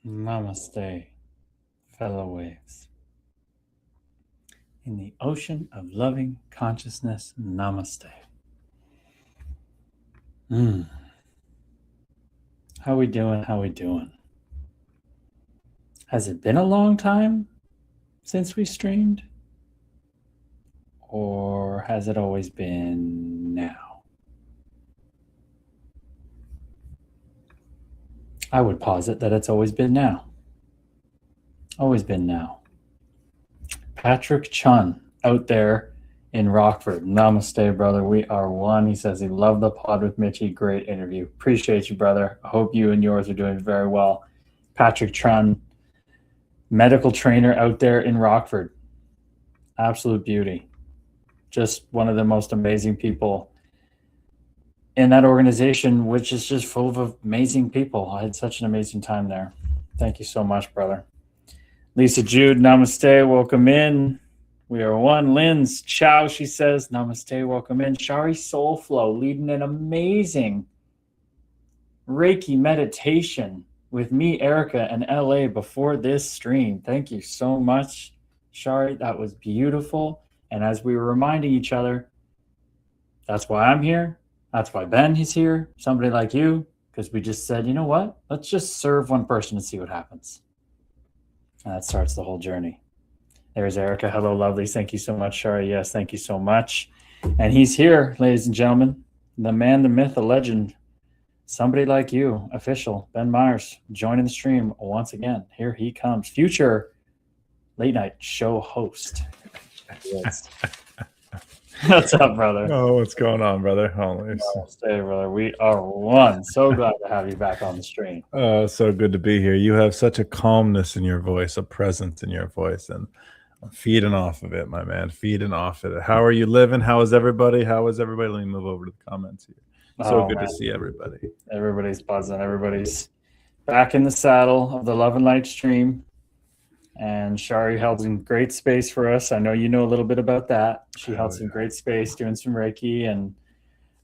Namaste, fellow waves. In the ocean of loving consciousness, namaste. How we doing? How we doing? Has it been a long time since we streamed? Or has it always been now? I would posit that it's always been now. Always been now. Patrick Chun out there in Rockford. Namaste, brother. We are one. He says he loved the pod with Mitchie. Great interview. Appreciate you, brother. I hope you and yours are doing very well. Patrick Chun, medical trainer out there in Rockford. Absolute beauty. Just one of the most amazing people in that organization, which is just full of amazing people. I had such an amazing time there. Thank you so much, brother. Lisa Jude, namaste, welcome in. We are one. Lynn's ciao, she says. Namaste, welcome in. Shari Soulflow leading an amazing Reiki meditation with me, Erica, and LA before this stream. Thank you so much, Shari. That was beautiful. And as we were reminding each other, that's why I'm here. That's why Ben is here. Somebody like you, because we just said, you know what? Let's just serve one person and see what happens. And that starts the whole journey. There's Erica. Hello, lovelies. Thank you so much, Shari. Yes, thank you so much. And he's here, ladies and gentlemen. The man, the myth, the legend. Somebody like you, official, Ben Myers, joining the stream once again. Here he comes. Future late night show host. Yes. What's up, brother? Oh, what's going on, brother? Stay, brother. We are one. So glad to have you back on the stream. So good to be here. You have such a calmness in your voice, a presence in your voice, and I'm feeding off of it, my man. Feeding off of it. How are you living? How is everybody? How is everybody? Let me move over to the comments here. So good to see everybody. Everybody's buzzing. Everybody's back in the saddle of the Love and Light stream. And Shari held some great space for us. I know you know a little bit about that. She held some great space doing some Reiki. And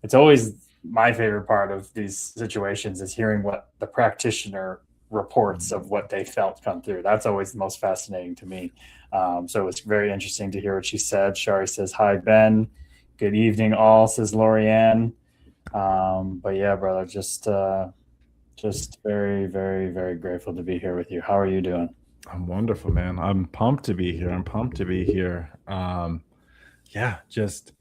it's always my favorite part of these situations is hearing what the practitioner reports of what they felt come through. That's always the most fascinating to me. So it's very interesting to hear what she said. Shari says, hi, Ben. Good evening, all, says Lorianne. But yeah, brother, just very, very, very grateful to be here with you. How are you doing? I'm wonderful, man. I'm pumped to be here. Yeah, just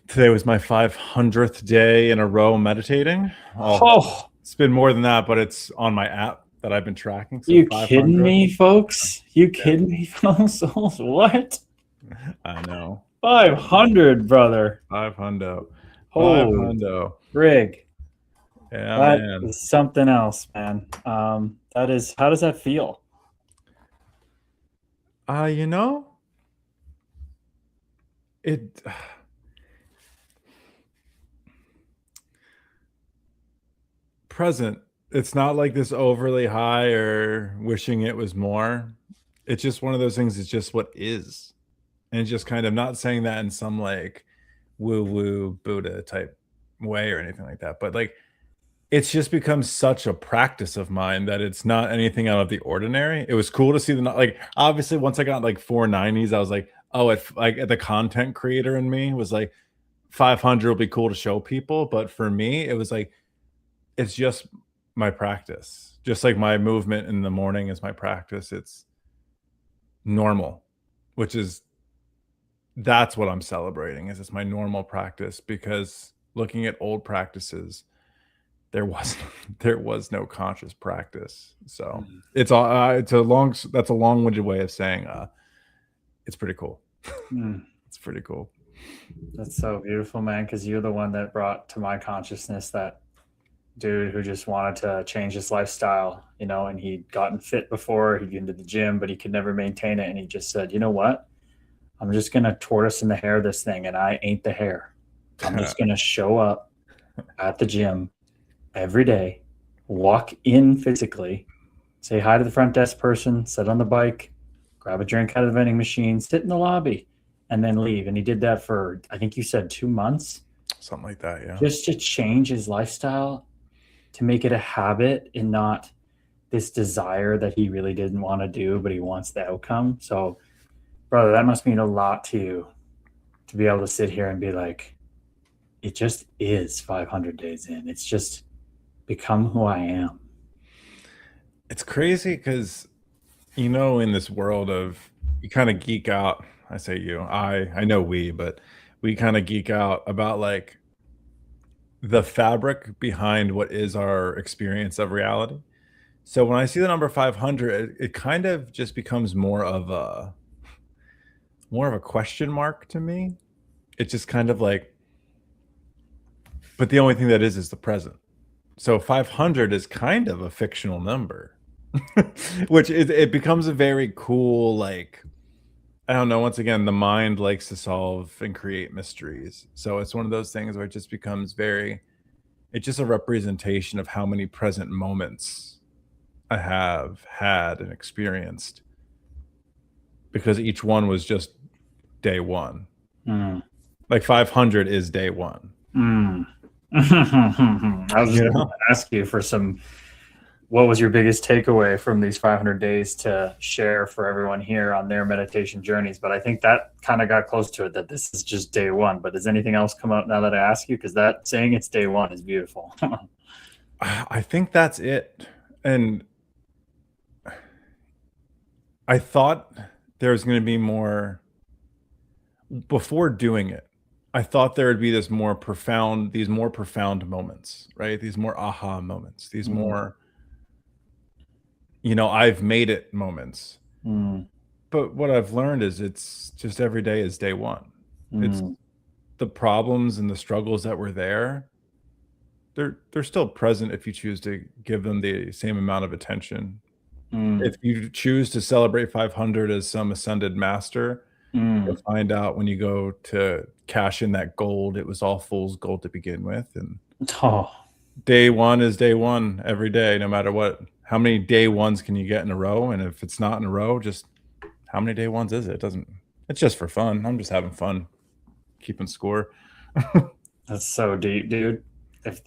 today was my 500th day in a row meditating. It's been more than that, but it's on my app that I've been tracking. So you kidding me, folks? You kidding me, folks? What? I know. 500, brother. 500. Holy Rig. Yeah, that man. is something else, man. That is. How does that feel? You know, present. It's not like this overly high or wishing it was more. It's just one of those things. It's just what is. And it's just kind of not saying that in some like woo-woo Buddha type way or anything like that. But like, it's just become such a practice of mine that it's not anything out of the ordinary. It was cool to see like, obviously once I got like 490s, I was like, oh, the content creator in me was like 500 will be cool to show people. But for me, it was like, it's just my practice. Just like my movement in the morning is my practice. It's normal, that's what I'm celebrating, is it's my normal practice, because looking at old practices, there was no conscious practice. So that's a long-winded way of saying it's pretty cool. It's pretty cool. That's so beautiful, man, because you're the one that brought to my consciousness that dude who just wanted to change his lifestyle, you know, and he'd gotten fit before, he'd been to the gym, but he could never maintain it. And he just said, you know what? I'm just going to tortoise in the hair this thing, and I ain't the hair. I'm just going to show up at the gym every day, walk in physically, say hi to the front desk person, sit on the bike, grab a drink out of the vending machine, sit in the lobby, and then leave. And he did that for, I think you said 2 months. Something like that, yeah. Just to change his lifestyle. to make it a habit and not this desire that he really didn't want to do, but he wants the outcome. So, brother, that must mean a lot to you to be able to sit here and be like, it just is 500 days in. It's just become who I am. It's crazy because, you know, in this world of, you kind of geek out. I say you, I know but we kind of geek out about like the fabric behind what is our experience of reality. So when I see the number 500, it kind of just becomes more of a question mark to me. It's just kind of like, but the only thing that is the present. So 500 is kind of a fictional number, which it becomes a very cool, like, I don't know. Once again, the mind likes to solve and create mysteries. So it's one of those things where it just becomes it's just a representation of how many present moments I have had and experienced, because each one was just day one. Like 500 is day one. I was just going to ask you for what was your biggest takeaway from these 500 days to share for everyone here on their meditation journeys? But I think that kind of got close to it, that this is just day one. But does anything else come up now that I ask you? Because that saying it's day one is beautiful. I think that's it. And I thought there was going to be more before doing it. I thought there would be these more profound moments, right? These more aha moments, these more, I've made it moments. But what I've learned is it's just every day is day one. It's the problems and the struggles that were there. They're still present if you choose to give them the same amount of attention. If you choose to celebrate 500 as some ascended master, you'll find out when you go to cash in that gold, it was all fool's gold to begin with. And day one is day one every day, no matter what. How many day ones can you get in a row? And if it's not in a row, just how many day ones is it? It's just for fun. I'm just having fun, keeping score. That's so deep, dude. If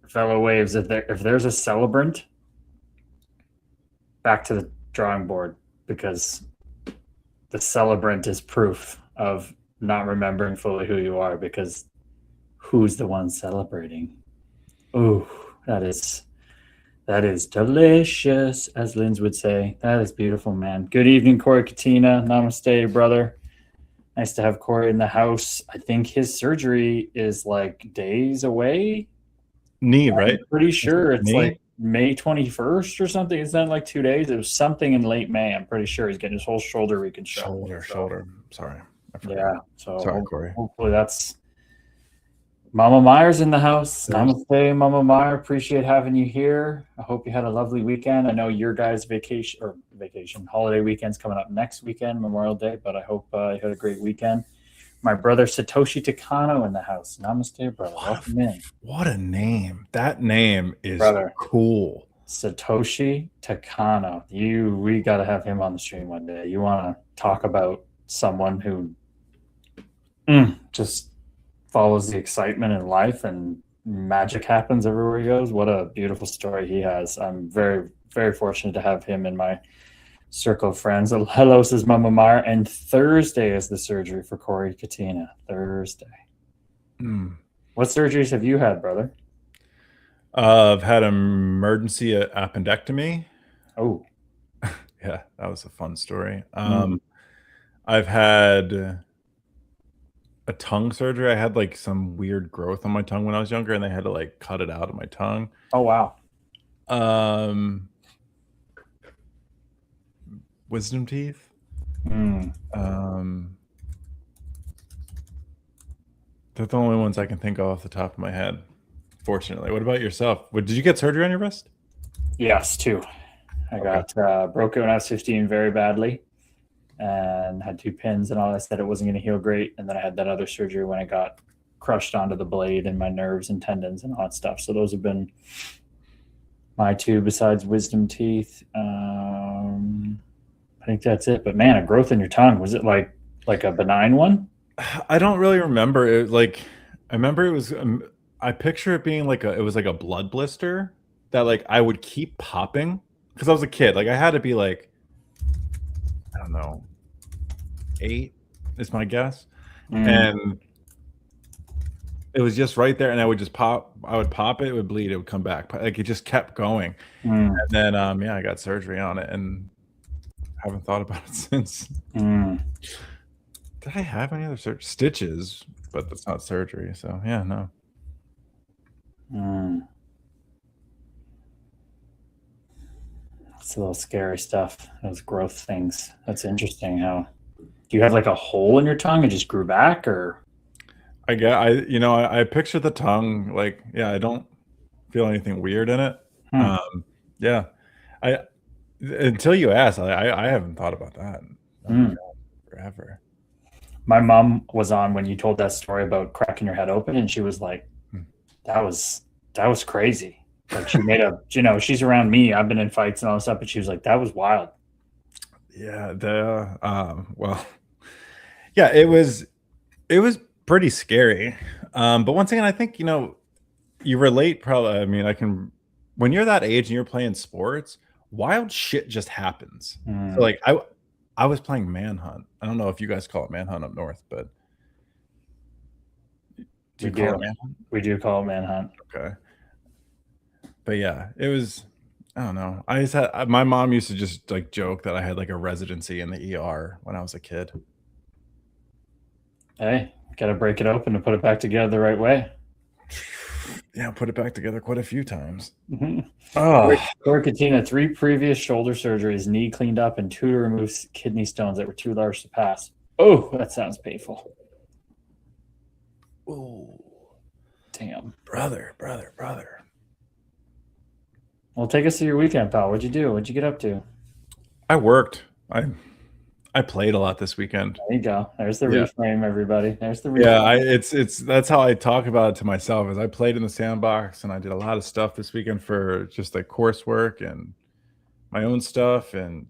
fellow waves, if there's a celebrant, back to the drawing board, because the celebrant is proof of not remembering fully who you are, because who's the one celebrating? Ooh, that is delicious, as Linz would say. That is beautiful, man. Good evening, Corey Katina. Namaste, brother. Nice to have Corey in the house. I think his surgery is like days away. Knee, right? I'm pretty sure it's like May 21st or something. It's not like 2 days. It was something in late May. I'm pretty sure he's getting his whole shoulder reconstructed. Shoulder. Sorry. Yeah. So sorry, Corey. Hopefully that's Mama Meyer's in the house. Namaste, Mama Meyer. Appreciate having you here. I hope you had a lovely weekend. I know your guys' holiday weekend's coming up next weekend, Memorial Day, but I hope you had a great weekend. My brother Satoshi Takano in the house. Namaste, brother. Welcome in. What a name. That name is cool. Satoshi Takano. We got to have him on the stream one day. You want to talk about someone who just follows the excitement in life and magic happens everywhere he goes. What a beautiful story he has. I'm very, very fortunate to have him in my circle of friends. Hello, says Mama Meyer. And Thursday is the surgery for Corey Katina. Thursday. What surgeries have you had, brother? I've had an emergency appendectomy. Oh. Yeah, that was a fun story. I've had a tongue surgery. I had like some weird growth on my tongue when I was younger, and they had to like cut it out of my tongue. Oh, wow. Wisdom teeth. They're the only ones I can think of off the top of my head, fortunately. What about yourself? Did you get surgery on your wrist? Yes, 2. I got broke it when I was 15 very badly and had 2 pins and all. I said it wasn't going to heal great. And then I had that other surgery when I got crushed onto the blade and my nerves and tendons and all that stuff. So those have been my 2 besides wisdom teeth. I think that's it. But man, a growth in your tongue, was it like a benign one? I don't really remember it. I remember it was. I picture it being it was like a blood blister. that like I would keep popping because I was a kid. Like I had to be like, I don't know, 8 is my guess. And it was just right there, and I would just pop. I would pop it, it would bleed, it would come back. Like it just kept going. And then yeah, I got surgery on it and haven't thought about it since. Did I have any other stitches? But that's not surgery, so yeah, no. It's a little scary stuff. Those growth things. That's interesting. How do you have like a hole in your tongue and just grew back, or? I picture the tongue like, yeah, I don't feel anything weird in it. Yeah, I until you asked, I haven't thought about that forever. My mom was on when you told that story about cracking your head open, and she was like, that was crazy. Like she made a, she's around me. I've been in fights and all this stuff, but she was like, that was wild. Yeah, well, yeah, it was pretty scary. But once again, I think, you relate probably. I mean, when you're that age and you're playing sports, wild shit just happens. So like I was playing Manhunt. I don't know if you guys call it Manhunt up north, but we do call it Manhunt. Okay. But yeah, it was, I don't know. I just had, my mom used to just like joke that I had like a residency in the ER when I was a kid. Hey, got to break it open to put it back together the right way. Yeah, put it back together quite a few times. Corey Katina, 3 previous shoulder surgeries, knee cleaned up, and 2 to remove kidney stones that were too large to pass. Oh, that sounds painful. Oh, damn, brother. Well, take us through your weekend, pal. What'd you do? What'd you get up to? I worked. I played a lot this weekend. There you go. There's the reframe, everybody. There's the reframe. Yeah, it's that's how I talk about it to myself. Is I played in the sandbox and I did a lot of stuff this weekend for just like coursework and my own stuff and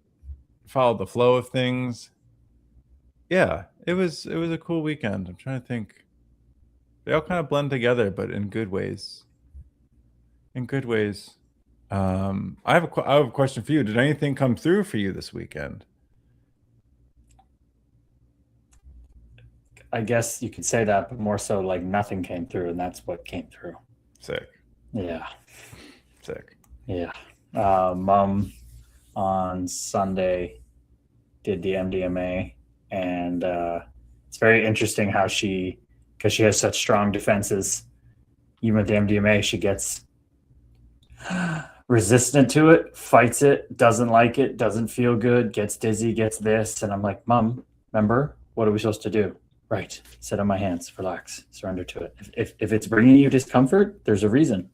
followed the flow of things. Yeah, it was a cool weekend. I'm trying to think. They all kind of blend together, but in good ways. I have a question for you. Did anything come through for you this weekend? I guess you could say that, but more so like nothing came through, and that's what came through. Sick. Yeah. Sick. Yeah. Mom on Sunday did the MDMA, and it's very interesting how because she has such strong defenses, even with the MDMA, she gets resistant to it, fights it, doesn't like it, doesn't feel good, gets dizzy, gets this. And I'm like, Mom, remember, what are we supposed to do? Right. Sit on my hands, relax, surrender to it. If it's bringing you discomfort, there's a reason.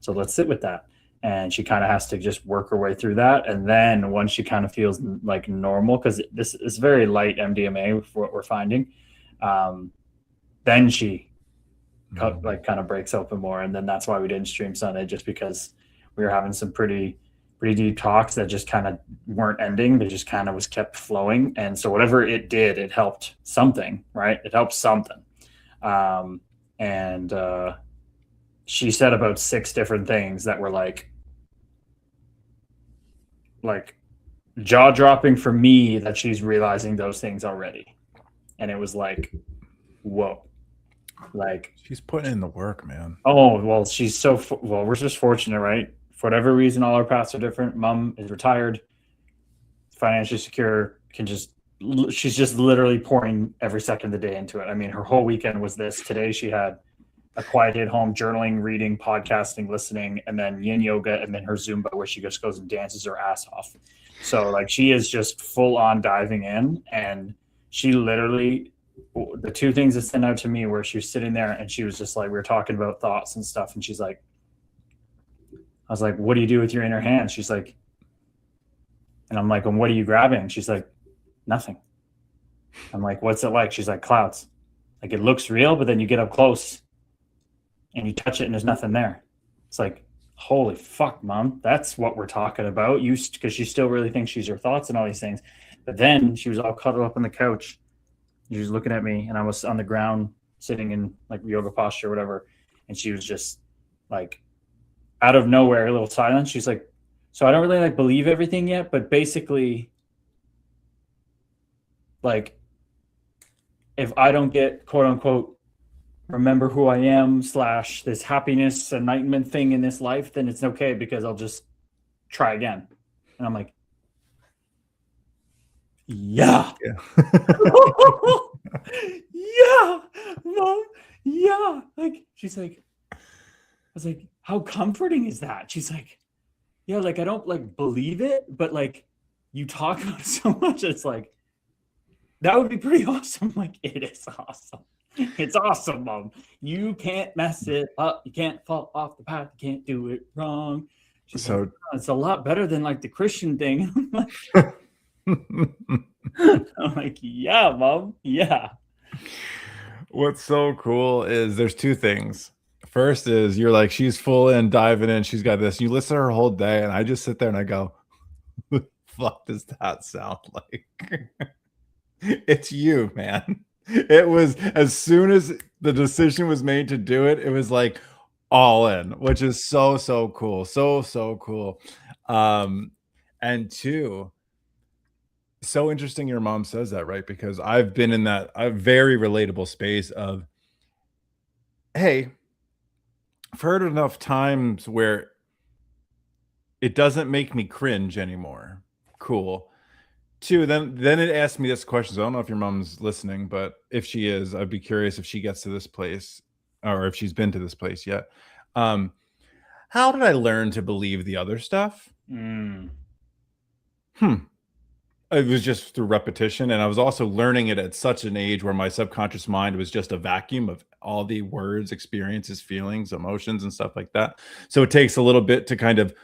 So let's sit with that. And she kind of has to just work her way through that. And then once she kind of feels like normal, because this is very light MDMA for what we're finding, then she kind of breaks open more. And then that's why we didn't stream Sunday, just because we were having some pretty deep talks that just kind of weren't ending. They just kind of was kept flowing. And so whatever it did, it helped something, right? It helped something. And she said about 6 different things that were like jaw-dropping for me, that she's realizing those things already. And it was like, whoa. Like, she's putting in the work, man. Oh, well, we're just fortunate, right? For whatever reason, all our paths are different. Mom is retired, financially secure, she's just literally pouring every second of the day into it. I mean, her whole weekend was this. Today she had a quiet at home, journaling, reading, podcasting, listening, and then yin yoga, and then her Zumba, where she just goes and dances her ass off. So like, she is just full on diving in, and she literally, the 2 things that stand out to me where she was sitting there and she was just like, we were talking about thoughts and stuff, and she's like, I was like, what do you do with your inner hand? She's like, and I'm like, and what are you grabbing? She's like, nothing. I'm like, what's it like? She's like, clouds. Like, it looks real, but then you get up close and you touch it and there's nothing there. It's like, holy fuck, Mom, that's what we're talking about. Because she still really thinks she's her thoughts and all these things. But then she was all cuddled up on the couch. She was looking at me, and I was on the ground sitting in like yoga posture or whatever. And she was just like out of nowhere, a little silence. She's like, so I don't really like believe everything yet, but basically, like, if I don't get quote unquote remember who I am / this happiness enlightenment thing in this life, then it's okay because I'll just try again. And I'm like, yeah. Yeah, mom. Yeah. Like, she's like, I was like, how comforting is that? She's like, yeah, like I don't like believe it, but like you talk about it so much, it's like that would be pretty awesome. Like, it is awesome. It's awesome, mom. You can't mess it up. You can't fall off the path. You can't do it wrong. She's So like, oh, it's a lot better than like the Christian thing. I'm like, yeah, mom. Yeah. what's so cool is there's two things. First is you're like, she's full in, diving in, she's got this. You listen to her whole day, and I just sit there and I go, fuck does that sound like? It's you, man. It was as soon as the decision was made to do it, it was like all in, which is so cool. So cool. And two, so interesting your mom says that, right? Because I've been in that a very relatable space of, hey, I've heard enough times where it doesn't make me cringe anymore. Cool. Two, then it asked me this question. So I don't know if your mom's listening, but if she is, I'd be curious if she gets to this place or if she's been to this place yet. How did I learn to believe the other stuff? Mm. It was just through repetition, and I was also learning it at such an age where my subconscious mind was just a vacuum of all the words, experiences, feelings, emotions, and stuff like that. So it takes a little bit to kind of,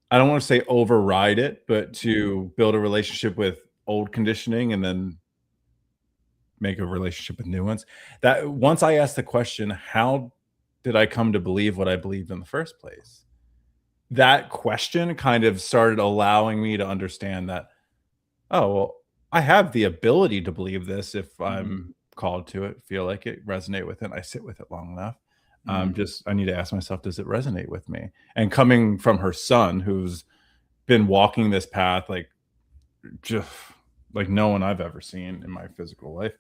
I don't want to say override it, but to build a relationship with old conditioning and then make a relationship with new ones. That once I asked the question, how did I come to believe what I believed in the first place? That question kind of started allowing me to understand that, oh, well, I have the ability to believe this if I'm called to it, feel like it, resonate with it. I sit with it long enough. Just I need to ask myself, does it resonate with me? And coming from her son, who's been walking this path like just like no one I've ever seen in my physical life.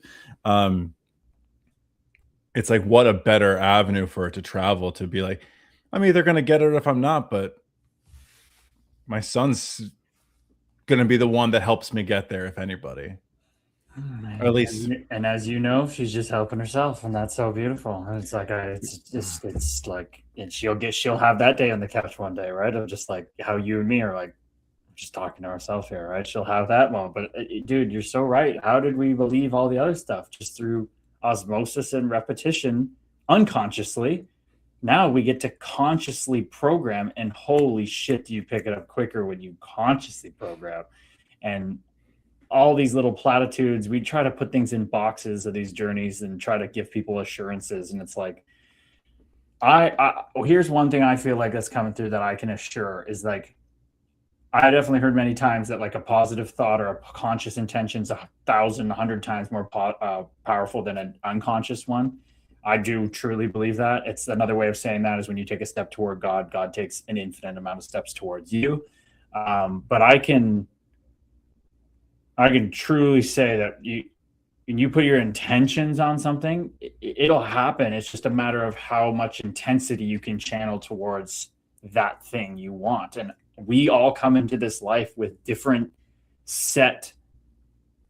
It's like what a better avenue for it to travel, to be like, I'm either gonna get it if I'm not, but my son's gonna be the one that helps me get there, if anybody. Or at least And as you know, she's just helping herself, and that's so beautiful. And it's like it's like, and she'll have that day on the couch one day, right? Of just like how you and me are like just talking to ourselves here, right? She'll have that moment. But dude, you're so right. How did we believe all the other stuff? Just through osmosis and repetition, unconsciously. Now we get to consciously program, and holy shit, do you pick it up quicker when you consciously program. And all these little platitudes, we try to put things in boxes of these journeys and try to give people assurances. And it's like, here's one thing I feel like that's coming through that I can assure is like, I definitely heard many times that like a positive thought or a conscious intention is 1,000, 100 times more powerful than an unconscious one. I do truly believe that. It's another way of saying that is when you take a step toward God, God takes an infinite amount of steps towards you. But I can truly say that when you put your intentions on something, it'll happen. It's just a matter of how much intensity you can channel towards that thing you want. And we all come into this life with different set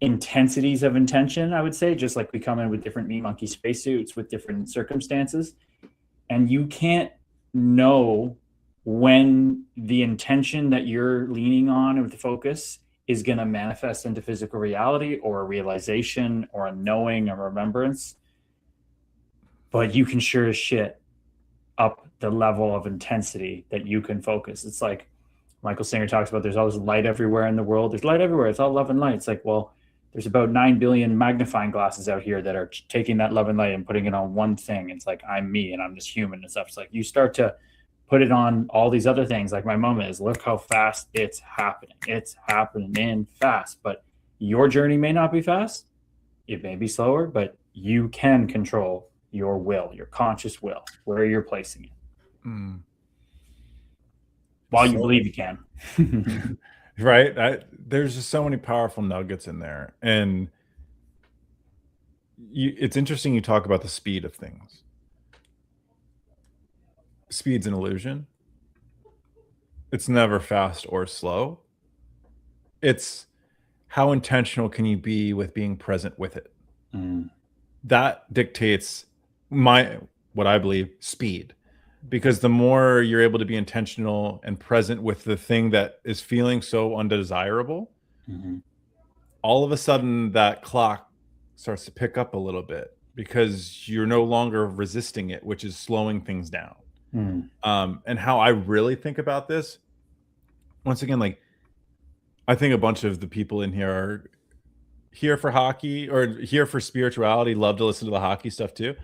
intensities of intention, I would say, just like we come in with different meat monkey spacesuits with different circumstances. And you can't know when the intention that you're leaning on with the focus is going to manifest into physical reality or a realization or a knowing, a remembrance. But you can sure as shit up the level of intensity that you can focus. It's like Michael Singer talks about, there's always light everywhere in the world. There's light everywhere. It's all love and light. It's like, well, there's about 9 billion magnifying glasses out here that are taking that love and light and putting it on one thing. It's like, I'm me and I'm just human and stuff. It's like you start to put it on all these other things. Like my moment is, look how fast it's happening. It's happening fast, but your journey may not be fast. It may be slower, but you can control your will, your conscious will, where you're placing it. while you believe you can. Right? There's just so many powerful nuggets in there. And it's interesting you talk about the speed of things. Speed's an illusion. It's never fast or slow. It's how intentional can you be with being present with it? That dictates what I believe speed, because the more you're able to be intentional and present with the thing that is feeling so undesirable, all of a sudden that clock starts to pick up a little bit because you're no longer resisting it, which is slowing things down. And how I really think about this, once again, like, I think a bunch of the people in here are here for hockey or here for spirituality, love to listen to the hockey stuff too.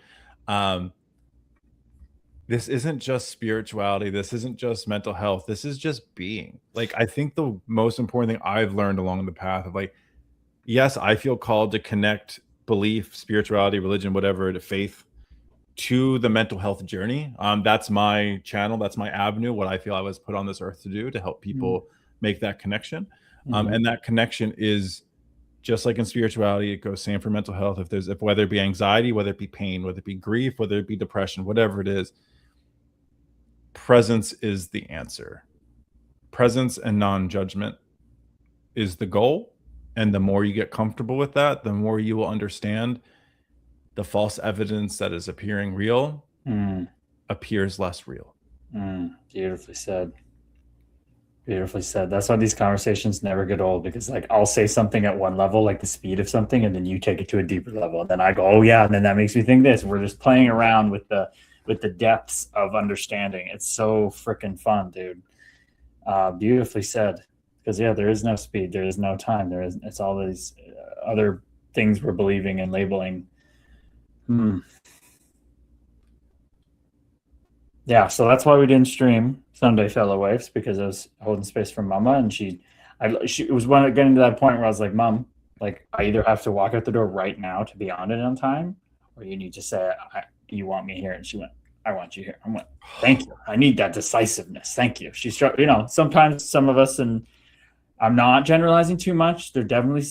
This isn't just spirituality. This isn't just mental health. This is just being. Like, I think the most important thing I've learned along the path of, like, yes, I feel called to connect belief, spirituality, religion, whatever, to faith, to the mental health journey. That's my channel. That's my avenue. What I feel I was put on this earth to do, to help people make that connection. And that connection is just like in spirituality, it goes same for mental health. If whether it be anxiety, whether it be pain, whether it be grief, whether it be depression, whatever it is, presence is the answer. Presence and non-judgment is the goal. And the more you get comfortable with that, the more you will understand the false evidence that is appearing real appears less real. Beautifully said. Beautifully said. That's why these conversations never get old, because like I'll say something at one level, like the speed of something, and then you take it to a deeper level. And then I go, oh yeah, and then that makes me think this. We're just playing around with the depths of understanding. It's so freaking fun, dude. Beautifully said. Because yeah, there is no speed, there is no time. It's all these other things we're believing and labeling. Yeah, so that's why we didn't stream Sunday Fellow Waves, because I was holding space for Mama, and it was getting to that point where I was like, Mom, like I either have to walk out the door right now to be on it on time, or you need to say you want me here. And she went, I want you here. I went, thank you. I need that decisiveness. Thank you. She's, sometimes some of us, and I'm not generalizing too much, there definitely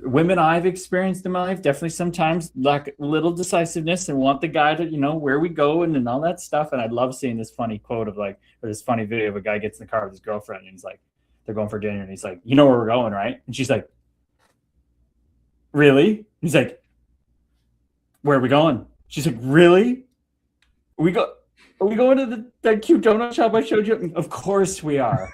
women I've experienced in my life definitely sometimes lack a little decisiveness and want the guy to, where we go and all that stuff. And I love seeing this funny quote of or this funny video of a guy gets in the car with his girlfriend, and he's like, they're going for dinner, and he's like, you know where we're going, right? And she's like, really? He's like, where are we going? She's like, really? Are we going to that cute donut shop I showed you? Of course we are.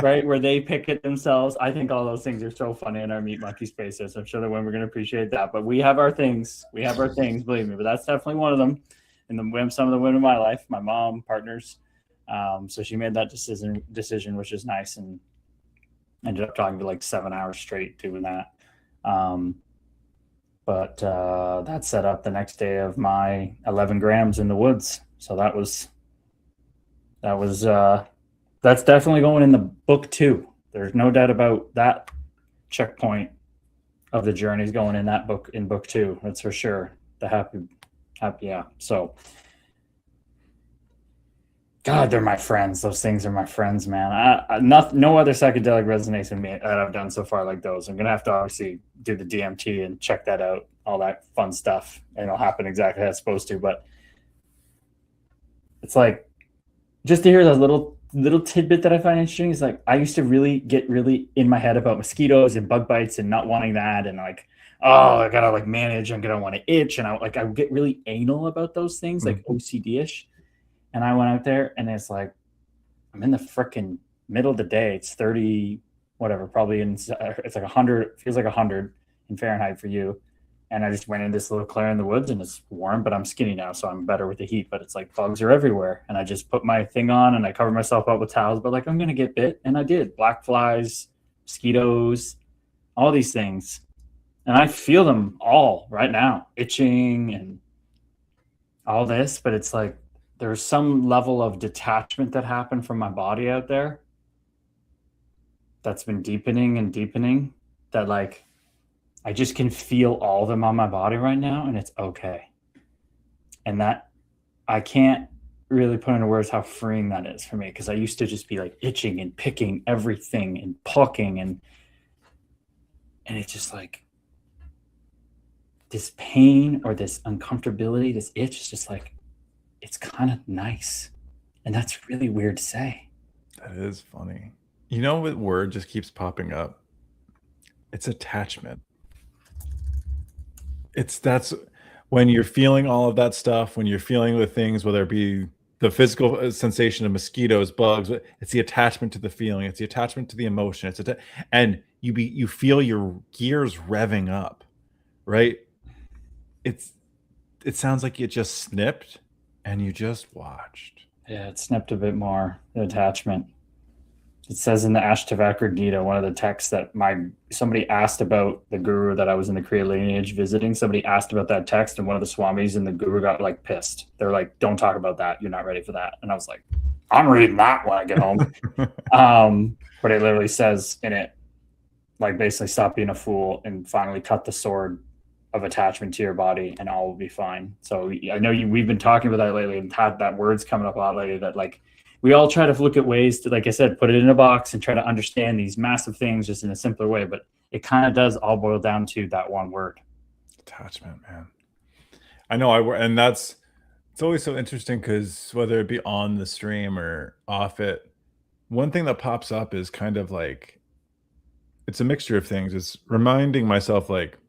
Right, where they pick it themselves. I think all those things are so funny in our Meat Monkey spaces. I'm sure the women are going to appreciate that. But we have our things. Believe me. But that's definitely one of them. And some of the women in my life, my mom, partners. So she made that decision, which is nice, and ended up talking for like 7 hours straight doing that. But that set up the next day of my 11 grams in the woods. So that's definitely going in the book too. There's no doubt about that. Checkpoint of the journey is going in that book, in book 2. That's for sure. The happy, yeah. So, God, they're my friends. Those things are my friends, man. No other psychedelic resonates with me that I've done so far like those. I'm gonna have to obviously do the DMT and check that out, all that fun stuff, and it'll happen exactly how it's supposed to. But it's like, just to hear that little tidbit that I find interesting is like, I used to get really in my head about mosquitoes and bug bites and not wanting that, and like, oh, I gotta like manage, I'm gonna want to itch, and I would get really anal about those things, like OCD-ish. And I went out there, and it's like, I'm in the freaking middle of the day. It's 30, whatever, probably it's like 100, feels like 100 in Fahrenheit for you. And I just went in this little clearing in the woods, and it's warm, but I'm skinny now, so I'm better with the heat. But it's like bugs are everywhere. And I just put my thing on, and I covered myself up with towels, but like, I'm going to get bit. And I did. Black flies, mosquitoes, all these things. And I feel them all right now, itching and all this. But it's like, there's some level of detachment that happened from my body out there that's been deepening and deepening, that like, I just can feel all of them on my body right now, and it's okay. And that I can't really put into words how freeing that is for me, because I used to just be like itching and picking everything and plucking, and it's just like this pain or this uncomfortability, this itch is just like, it's kind of nice. And that's really weird to say. That is funny. You know what word just keeps popping up? It's attachment. That's when you're feeling all of that stuff, when you're feeling the things, whether it be the physical sensation of mosquitoes, bugs, it's the attachment to the feeling, it's the attachment to the emotion, and you feel your gears revving up, right? It sounds like you just snipped and you just watched. Yeah, it snipped a bit more, the attachment. It says in the Ashtavakra Gita, one of the texts, that somebody asked about the guru that I was in the Kriya lineage visiting. Somebody asked about that text, and one of the swamis and the guru got like pissed. They're like, "Don't talk about that. You're not ready for that." And I was like, "I'm reading that when I get home." But it literally says in it, like, basically, stop being a fool and finally cut the sword of attachment to your body, and all will be fine. So I know we've been talking about that lately, and had that word's coming up a lot lately, that like, we all try to look at ways to, like I said, put it in a box and try to understand these massive things just in a simpler way. But it kind of does all boil down to that one word. Attachment, man. I know and it's always so interesting, because whether it be on the stream or off it, one thing that pops up is kind of like, it's a mixture of things. It's reminding myself, like,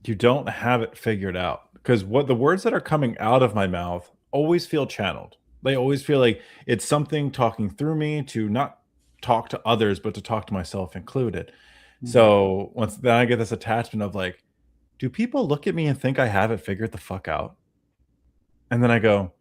you don't have it figured out, because what the words that are coming out of my mouth always feel channeled. They always feel like it's something talking through me to not talk to others, but to talk to myself included. Mm-hmm. So then I get this attachment of like, do people look at me and think I have it figured the fuck out? And then I go,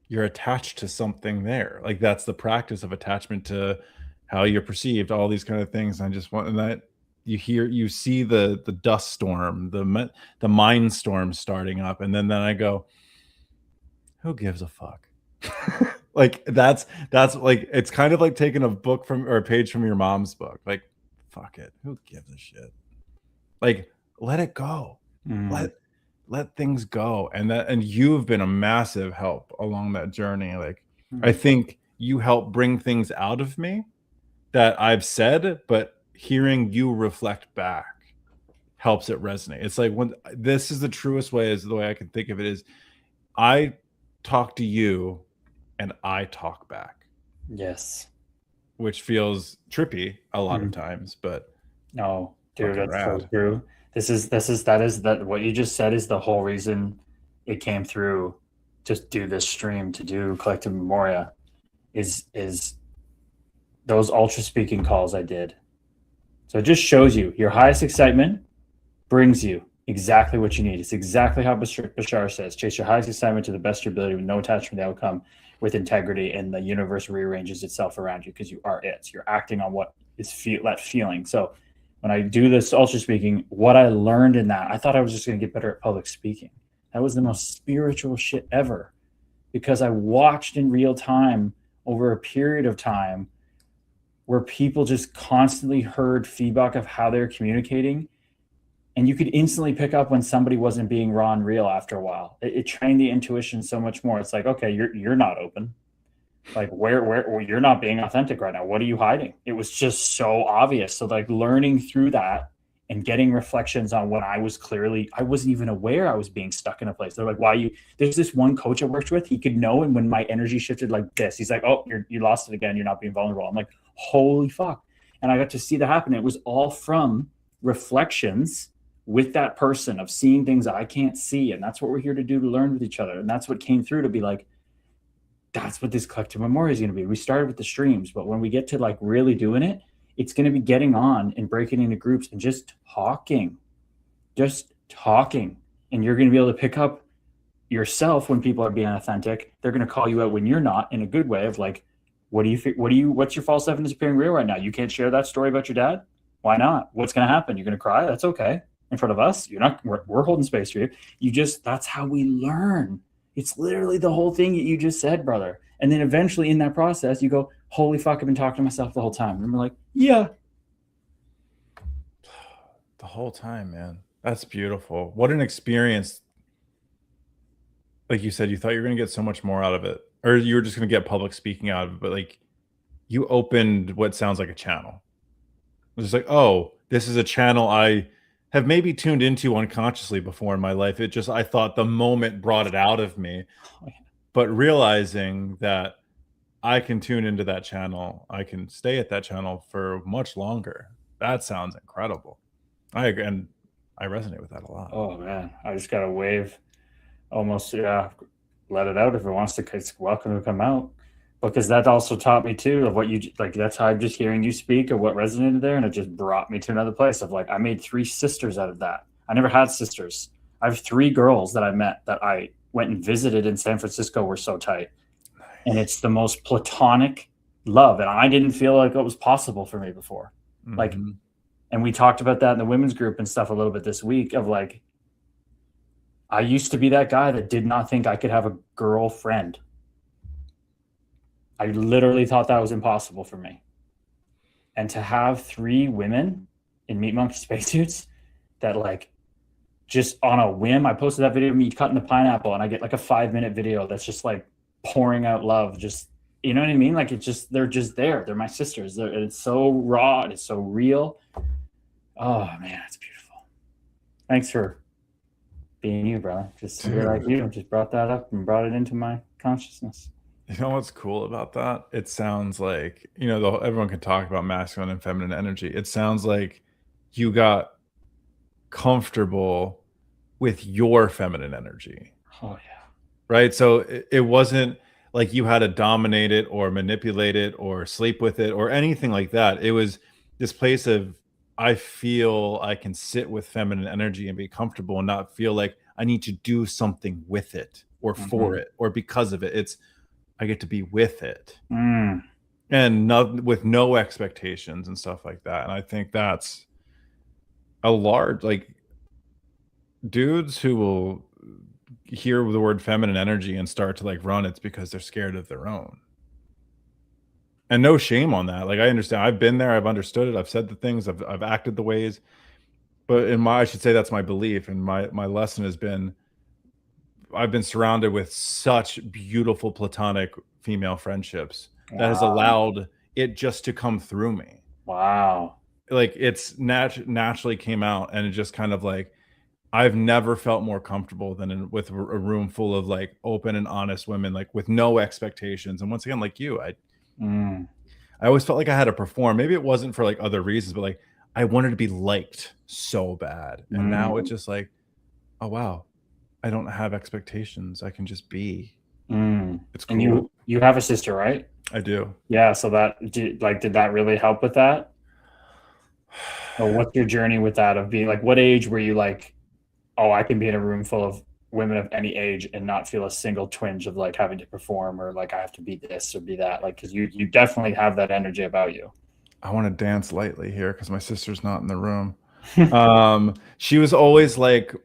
you're attached to something there. Like, that's the practice of attachment to how you're perceived, all these kind of things. I just want, and that you see the dust storm, the mind storm starting up. And then I go, who gives a fuck? Like, that's like, it's kind of like taking a book from, or a page from your mom's book. Like, fuck it, who gives a shit? Like, let it go. Let things go. And you've been a massive help along that journey. Like, I think you help bring things out of me that I've said, but hearing you reflect back helps it resonate. It's like, when this is the truest way, is the way I can think of it, is I talk to you and I talk back. Yes. Which feels trippy a lot of times, but no, dude, that's so true. What you just said is the whole reason it came through to do this stream, to do Collective Memoria, is those ultra speaking calls I did. So it just shows you your highest excitement brings you exactly what you need. It's exactly how Bashar says: chase your highest excitement to the best of your ability with no attachment to the outcome, with integrity, and the universe rearranges itself around you because you are it. So you're acting on what is that feeling. So when I do this ultra speaking, what I learned in that, I thought I was just going to get better at public speaking. That was the most spiritual shit ever, because I watched in real time over a period of time where people just constantly heard feedback of how they're communicating. And you could instantly pick up when somebody wasn't being raw and real after a while. It trained the intuition so much more. It's like, okay, you're not open. Like, where you're not being authentic right now. What are you hiding? It was just so obvious. So like, learning through that and getting reflections on when I wasn't even aware I was being stuck in a place. They're like, there's this one coach I worked with, he could know. And when my energy shifted like this, he's like, oh, you lost it again. You're not being vulnerable. I'm like, holy fuck. And I got to see that happen. It was all from reflections with that person, of seeing things I can't see. And that's what we're here to do, to learn with each other. And that's what came through, to be like, that's what this Collective Memoria is going to be. We started with the streams, but when we get to like really doing it, it's going to be getting on and breaking into groups and just talking. And you're going to be able to pick up yourself when people are being authentic. They're going to call you out when you're not, in a good way, of like, what's your false evidence appearing real right now? You can't share that story about your dad? Why not? What's going to happen? You're going to cry? That's okay. In front of us, we're holding space for you. That's how we learn. It's literally the whole thing that you just said, brother. And then eventually in that process, you go, holy fuck, I've been talking to myself the whole time. And we're like, yeah. The whole time, man. That's beautiful. What an experience. Like you said, you thought you were going to get so much more out of it. or you were just going to get public speaking out of it, but like you opened what sounds like a channel. It was just like, oh, this is a channel I have maybe tuned into unconsciously before in my life. It just, I thought the moment brought it out of me, but realizing that I can tune into that channel, I can stay at that channel for much longer. That sounds incredible. And I resonate with that a lot. Oh man, I just got to wave, almost, yeah, let it out if it wants to. It's welcome to come out, because that also taught me too of what you like. That's how I'm just hearing you speak of what resonated there, and it just brought me to another place of like I made 3 sisters out of that. I never had sisters. I have 3 girls that I met that I went and visited in San Francisco. We're so tight, and it's the most platonic love, and I didn't feel like it was possible for me before. Like, and we talked about that in the women's group and stuff a little bit this week of like, I used to be that guy that did not think I could have a girlfriend. I literally thought that was impossible for me. And to have 3 women in Meat Monkey spacesuits that like just on a whim, I posted that video of me cutting the pineapple and I get like a 5-minute video that's just like pouring out love. Just, you know what I mean? Like it's just, they're just there. They're my sisters. It's so raw. It's so real. Oh man, it's beautiful. Thanks for being you, brother. Just like you just brought that up and brought it into my consciousness. You know what's cool about that? It sounds like, you know, everyone can talk about masculine and feminine energy. It sounds like you got comfortable with your feminine energy. Oh yeah. Right? So it wasn't like you had to dominate it or manipulate it or sleep with it or anything like that. It was this place of, I feel I can sit with feminine energy and be comfortable and not feel like I need to do something with it or for it or because of it. It's, I get to be with it and with no expectations and stuff like that. And I think that's a large, like, dudes who will hear the word feminine energy and start to like run, it's because they're scared of their own. And no shame on that. Like, I understand. I've been there. I've understood it. I've said the things. I've acted the ways. But I should say that's my belief. And my lesson has been, I've been surrounded with such beautiful platonic female friendships that has allowed it just to come through me. Wow. Like it's naturally came out, and it just kind of like, I've never felt more comfortable than with a room full of like open and honest women, like with no expectations. And once again, like you, I always felt like I had to perform. Maybe it wasn't for like other reasons, but like I wanted to be liked so bad. And now it's just like, oh wow, I don't have expectations. I can just be. It's cool. And you have a sister, right? I do. Yeah. So did that really help with that? Or what's your journey with that of being like, what age were you like, oh, I can be in a room full of women of any age and not feel a single twinge of like having to perform or like I have to be this or be that? Like, because you definitely have that energy about you. I want to dance lightly here because my sister's not in the room. She was always like,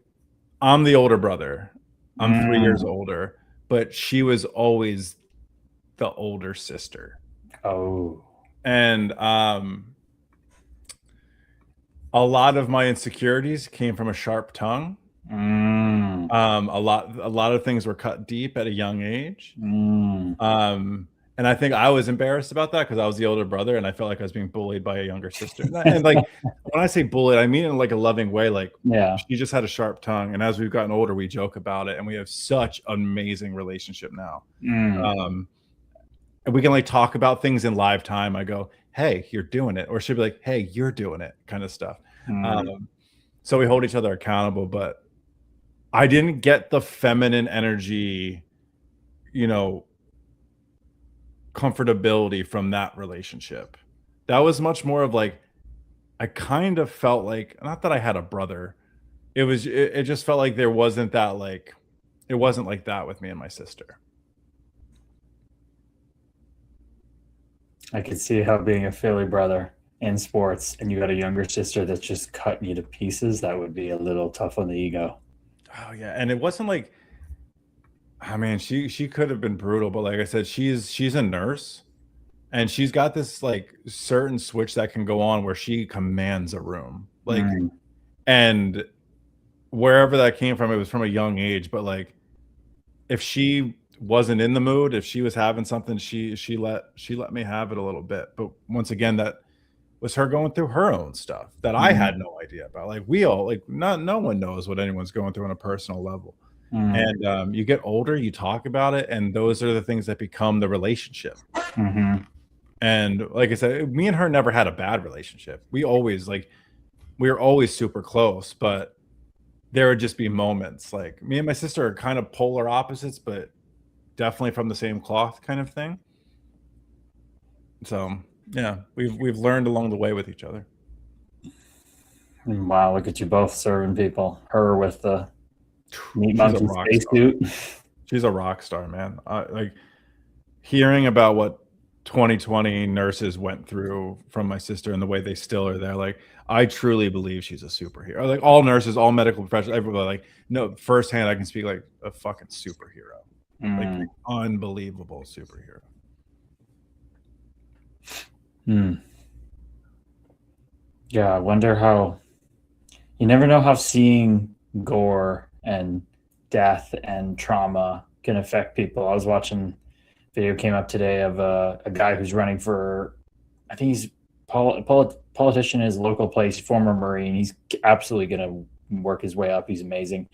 I'm the older brother. I'm 3 years older, but she was always the older sister. Oh. And a lot of my insecurities came from a sharp tongue. A lot of things were cut deep at a young age. And I think I was embarrassed about that because I was the older brother and I felt like I was being bullied by a younger sister. And like when I say bullied, I mean in like a loving way. Like, yeah, she just had a sharp tongue. And as we've gotten older, we joke about it, and we have such an amazing relationship now. And we can like talk about things in live time. I go, hey, you're doing it, or she'll be like, hey, you're doing it, kind of stuff. So we hold each other accountable. But I didn't get the feminine energy, you know, comfortability from that relationship. That was much more of like, I kind of felt like, not that I had a brother, it just felt like there wasn't that, like, it wasn't like that with me and my sister. I could see how being a Philly brother in sports and you got a younger sister that's just cutting you to pieces, that would be a little tough on the ego. Oh yeah. And it wasn't like, I mean, she could have been brutal, but like I said, she's a nurse, and she's got this like certain switch that can go on where she commands a room, like, and wherever that came from, it was from a young age. But like, if she wasn't in the mood, if she was having something, she let me have it a little bit. But once again, that was her going through her own stuff that I Mm, had no idea about. Like we all, like no one knows what anyone's going through on a personal level. mm, And you get older, you talk about it, and those are the things that become the relationship. mhm. And like I said, me and her never had a bad relationship. We always like we were always super close, but there would just be moments like me and my sister are kind of polar opposites, but definitely from the same cloth kind of thing. So yeah, we've learned along the way with each other. Wow, look at you both serving people. Her with the meat She's a monkey rock star. spacesuit. She's a rock star, man. Like hearing about what 2020 nurses went through from my sister and the way they still are there. Like I truly believe she's a superhero. Like all nurses, all medical professionals, everybody. Like no, firsthand, I can speak like a fucking superhero. Like Mm, unbelievable superhero. mm. Yeah, I wonder how. You never know how seeing gore and death and trauma can affect people. I was watching video came up today of a guy who's running for, I think he's politician in his local place, former Marine. He's absolutely going to work his way up. He's amazing.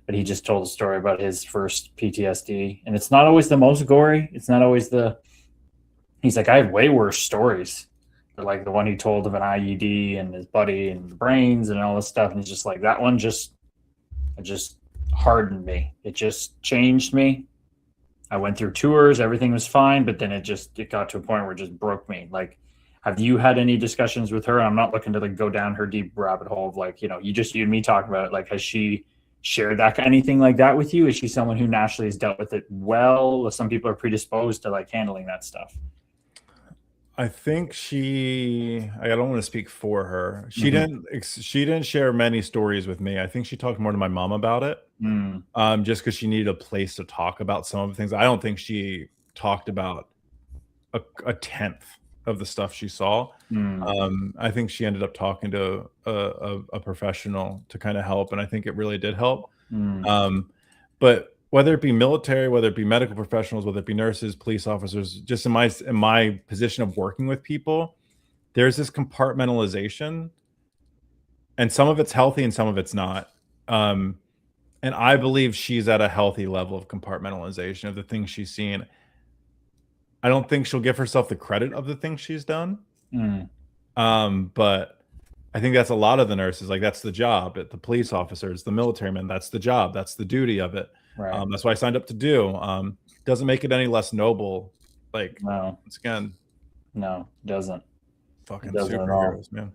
But he just told a story about his first PTSD. And it's not always the most gory. It's not always he's like, I have way worse stories. But like the one he told of an IED and his buddy and the brains and all this stuff. And he's just like, that one it just hardened me. It just changed me. I went through tours, everything was fine, but then it got to a point where it just broke me. Like, have you had any discussions with her? I'm not looking to like go down her deep rabbit hole of like, you and me talk about it. Like, has she shared anything like that with you? Is she someone who naturally has dealt with it well? Some people are predisposed to like handling that stuff. I think I don't want to speak for her. Mm-hmm. She didn't share many stories with me. I think she talked more to my mom about it. Mm, Just because she needed a place to talk about some of the things. I don't think she talked about a tenth of the stuff she saw. mm, I think she ended up talking to a professional to kind of help, and I think it really did help. mm, Um, but whether it be military, whether it be medical professionals, whether it be nurses, police officers, just in my position of working with people, there's this compartmentalization, and some of it's healthy and some of it's not. And I believe she's at a healthy level of compartmentalization of the things she's seen. I don't think she'll give herself the credit of the things she's done. mm. But I think that's a lot of the nurses. Like that's the job. The police officers, the military men, that's the job. That's the duty of it. Right. That's what I signed up to do. Doesn't make it any less noble. Like No, once again, no, it doesn't. It fucking doesn't at all. superheroes, man.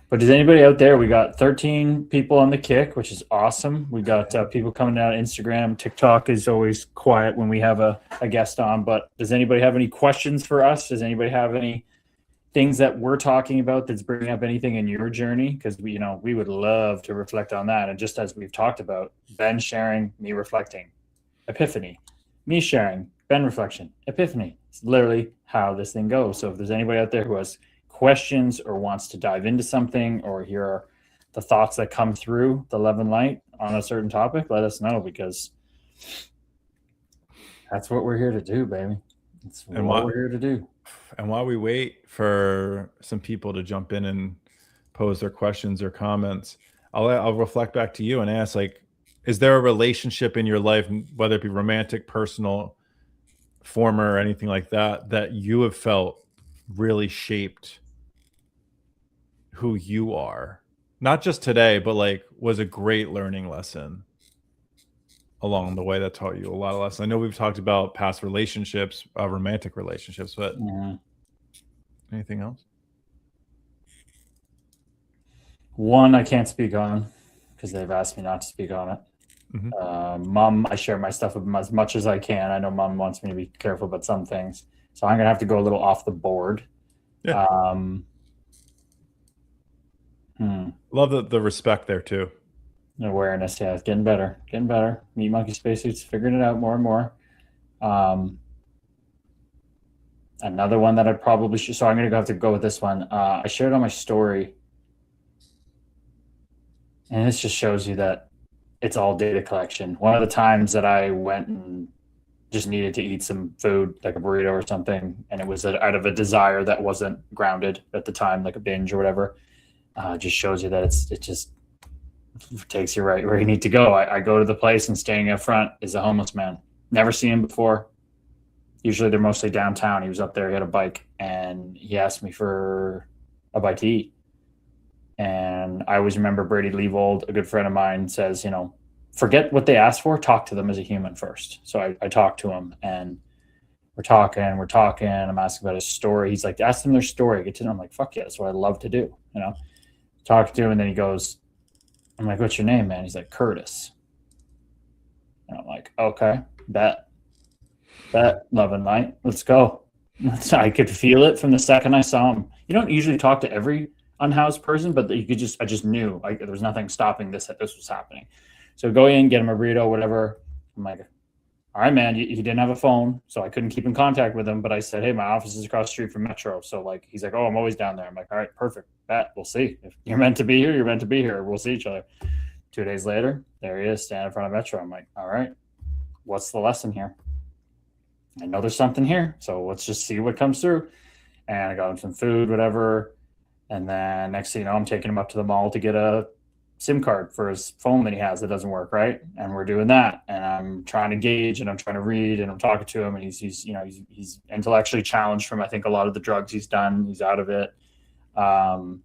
But does anybody out there? We got 13 people on the kick, which is awesome. We got people coming out on Instagram. TikTok is always quiet when we have a guest on. But does anybody have any questions for us? Does anybody have any things that we're talking about that's bringing up anything in your journey? Because we would love to reflect on that. And just as we've talked about, Ben sharing, me reflecting, epiphany, me sharing, Ben reflection, epiphany. It's literally how this thing goes. So if there's anybody out there who has questions or wants to dive into something or hear the thoughts that come through the love and light on a certain topic, let us know, because that's what we're here to do, baby. That's what we're here to do. And while we wait for some people to jump in and pose their questions or comments, I'll reflect back to you and ask, like, is there a relationship in your life, whether it be romantic, personal, former, or anything like that, that you have felt really shaped who you are? Not just today, but like was a great learning lesson along the way that taught you a lot of lessons. I know we've talked about past relationships, romantic relationships, but anything else? One I can't speak on because they've asked me not to speak on it. Mom, I share my stuff with them as much as I can. I know Mom wants me to be careful about some things, so I'm gonna have to go a little off the board. Yeah. Love the respect there too. Awareness, yeah, it's getting better. Meat monkey spacesuits, figuring it out more and more. Another one that I probably should. So I'm gonna have to go with this one. I shared on my story, and this just shows you that it's all data collection. One of the times that I went and just needed to eat some food, like a burrito or something, and it was out of a desire that wasn't grounded at the time, like a binge or whatever. Just shows you that it just takes you right where you need to go. I go to the place, and standing up front is a homeless man. Never seen him before. Usually they're mostly downtown. He was up there. He had a bike, and he asked me for a bite to eat. And I always remember Brady Leavold, a good friend of mine, says, forget what they asked for. Talk to them as a human first. So I talked to him, and we're talking. I'm asking about his story. He's like, ask them their story. Get to know. I'm like, fuck yeah, that's what I love to do. Talk to him, and then he goes, I'm like, what's your name, man? He's like, Curtis. And I'm like, okay, bet, love and light. Let's go. I could feel it from the second I saw him. You don't usually talk to every unhoused person, but I just knew there was nothing stopping this was happening. So go in, get him a burrito, whatever. I'm like, all right, man. He didn't have a phone, so I couldn't keep in contact with him. But I said, hey, my office is across the street from Metro. So he's like, oh, I'm always down there. I'm like, all right, perfect. Bet. We'll see. If you're meant to be here, you're meant to be here. We'll see each other. 2 days later, there he is, standing in front of Metro. I'm like, all right, what's the lesson here? I know there's something here, so let's just see what comes through. And I got him some food, whatever. And then next thing you know, I'm taking him up to the mall to get a SIM card for his phone that he has that doesn't work, right? And we're doing that, and I'm trying to gauge, and I'm trying to read, and I'm talking to him, and he's intellectually challenged from, I think, a lot of the drugs he's done. He's out of it, but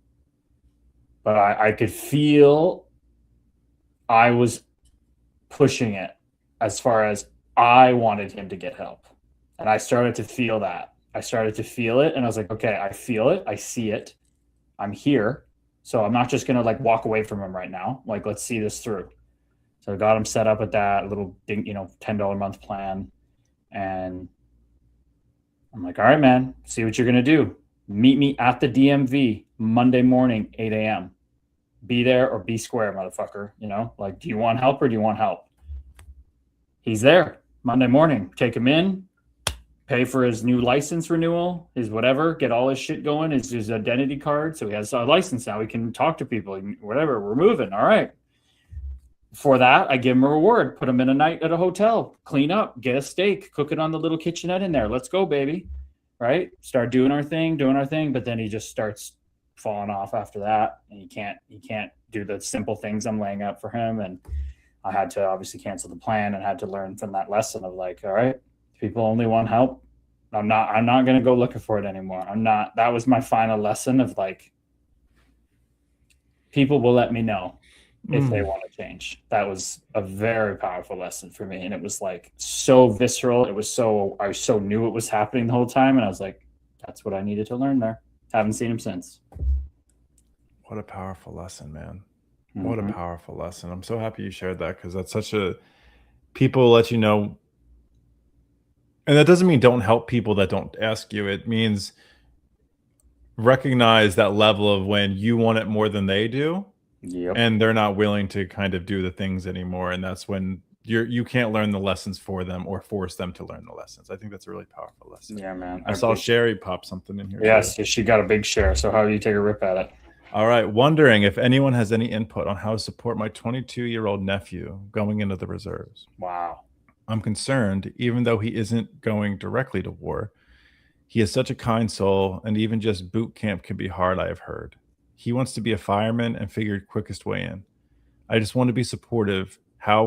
I could feel I was pushing it as far as I wanted him to get help, and I started to feel that. I started to feel it, and I was like, okay, I feel it, I see it, I'm here. So I'm not just going to walk away from him right now. Let's see this through. So I got him set up with that little, $10 a month plan. And I'm like, all right, man, see what you're going to do. Meet me at the DMV Monday morning, 8 a.m. Be there or be square, motherfucker. Do you want help or do you want help? He's there Monday morning. Take him in. Pay for his new license renewal, his whatever, get all his shit going, his identity card. So he has a license now. He can talk to people, whatever. We're moving. All right. For that, I give him a reward. Put him in a night at a hotel, clean up, get a steak, cook it on the little kitchenette in there. Let's go, baby. Right? Start doing our thing. But then he just starts falling off after that. And he can't do the simple things I'm laying out for him. And I had to obviously cancel the plan and had to learn from that lesson of all right, people only want help. I'm not going to go looking for it anymore. That was my final lesson of people will let me know if they want to change. That was a very powerful lesson for me. And it was so visceral. I so knew it was happening the whole time. And I was like, that's what I needed to learn there. Haven't seen him since. What a powerful lesson, man. What a powerful lesson. I'm so happy you shared that, because that's people let you know. And that doesn't mean don't help people that don't ask you. It means recognize that level of when you want it more than they do. Yep. And they're not willing to kind of do the things anymore. And that's when you can't learn the lessons for them or force them to learn the lessons. I think that's a really powerful lesson. Yeah, man. I saw Sherry pop something in here. Yes, she got a big share. So how do you take a rip at it? All right. Wondering if anyone has any input on how to support my 22-year-old nephew going into the reserves. Wow. I'm concerned, even though he isn't going directly to war. He is such a kind soul, and even just boot camp can be hard, I have heard. He wants to be a fireman and figured quickest way in. I just want to be supportive. How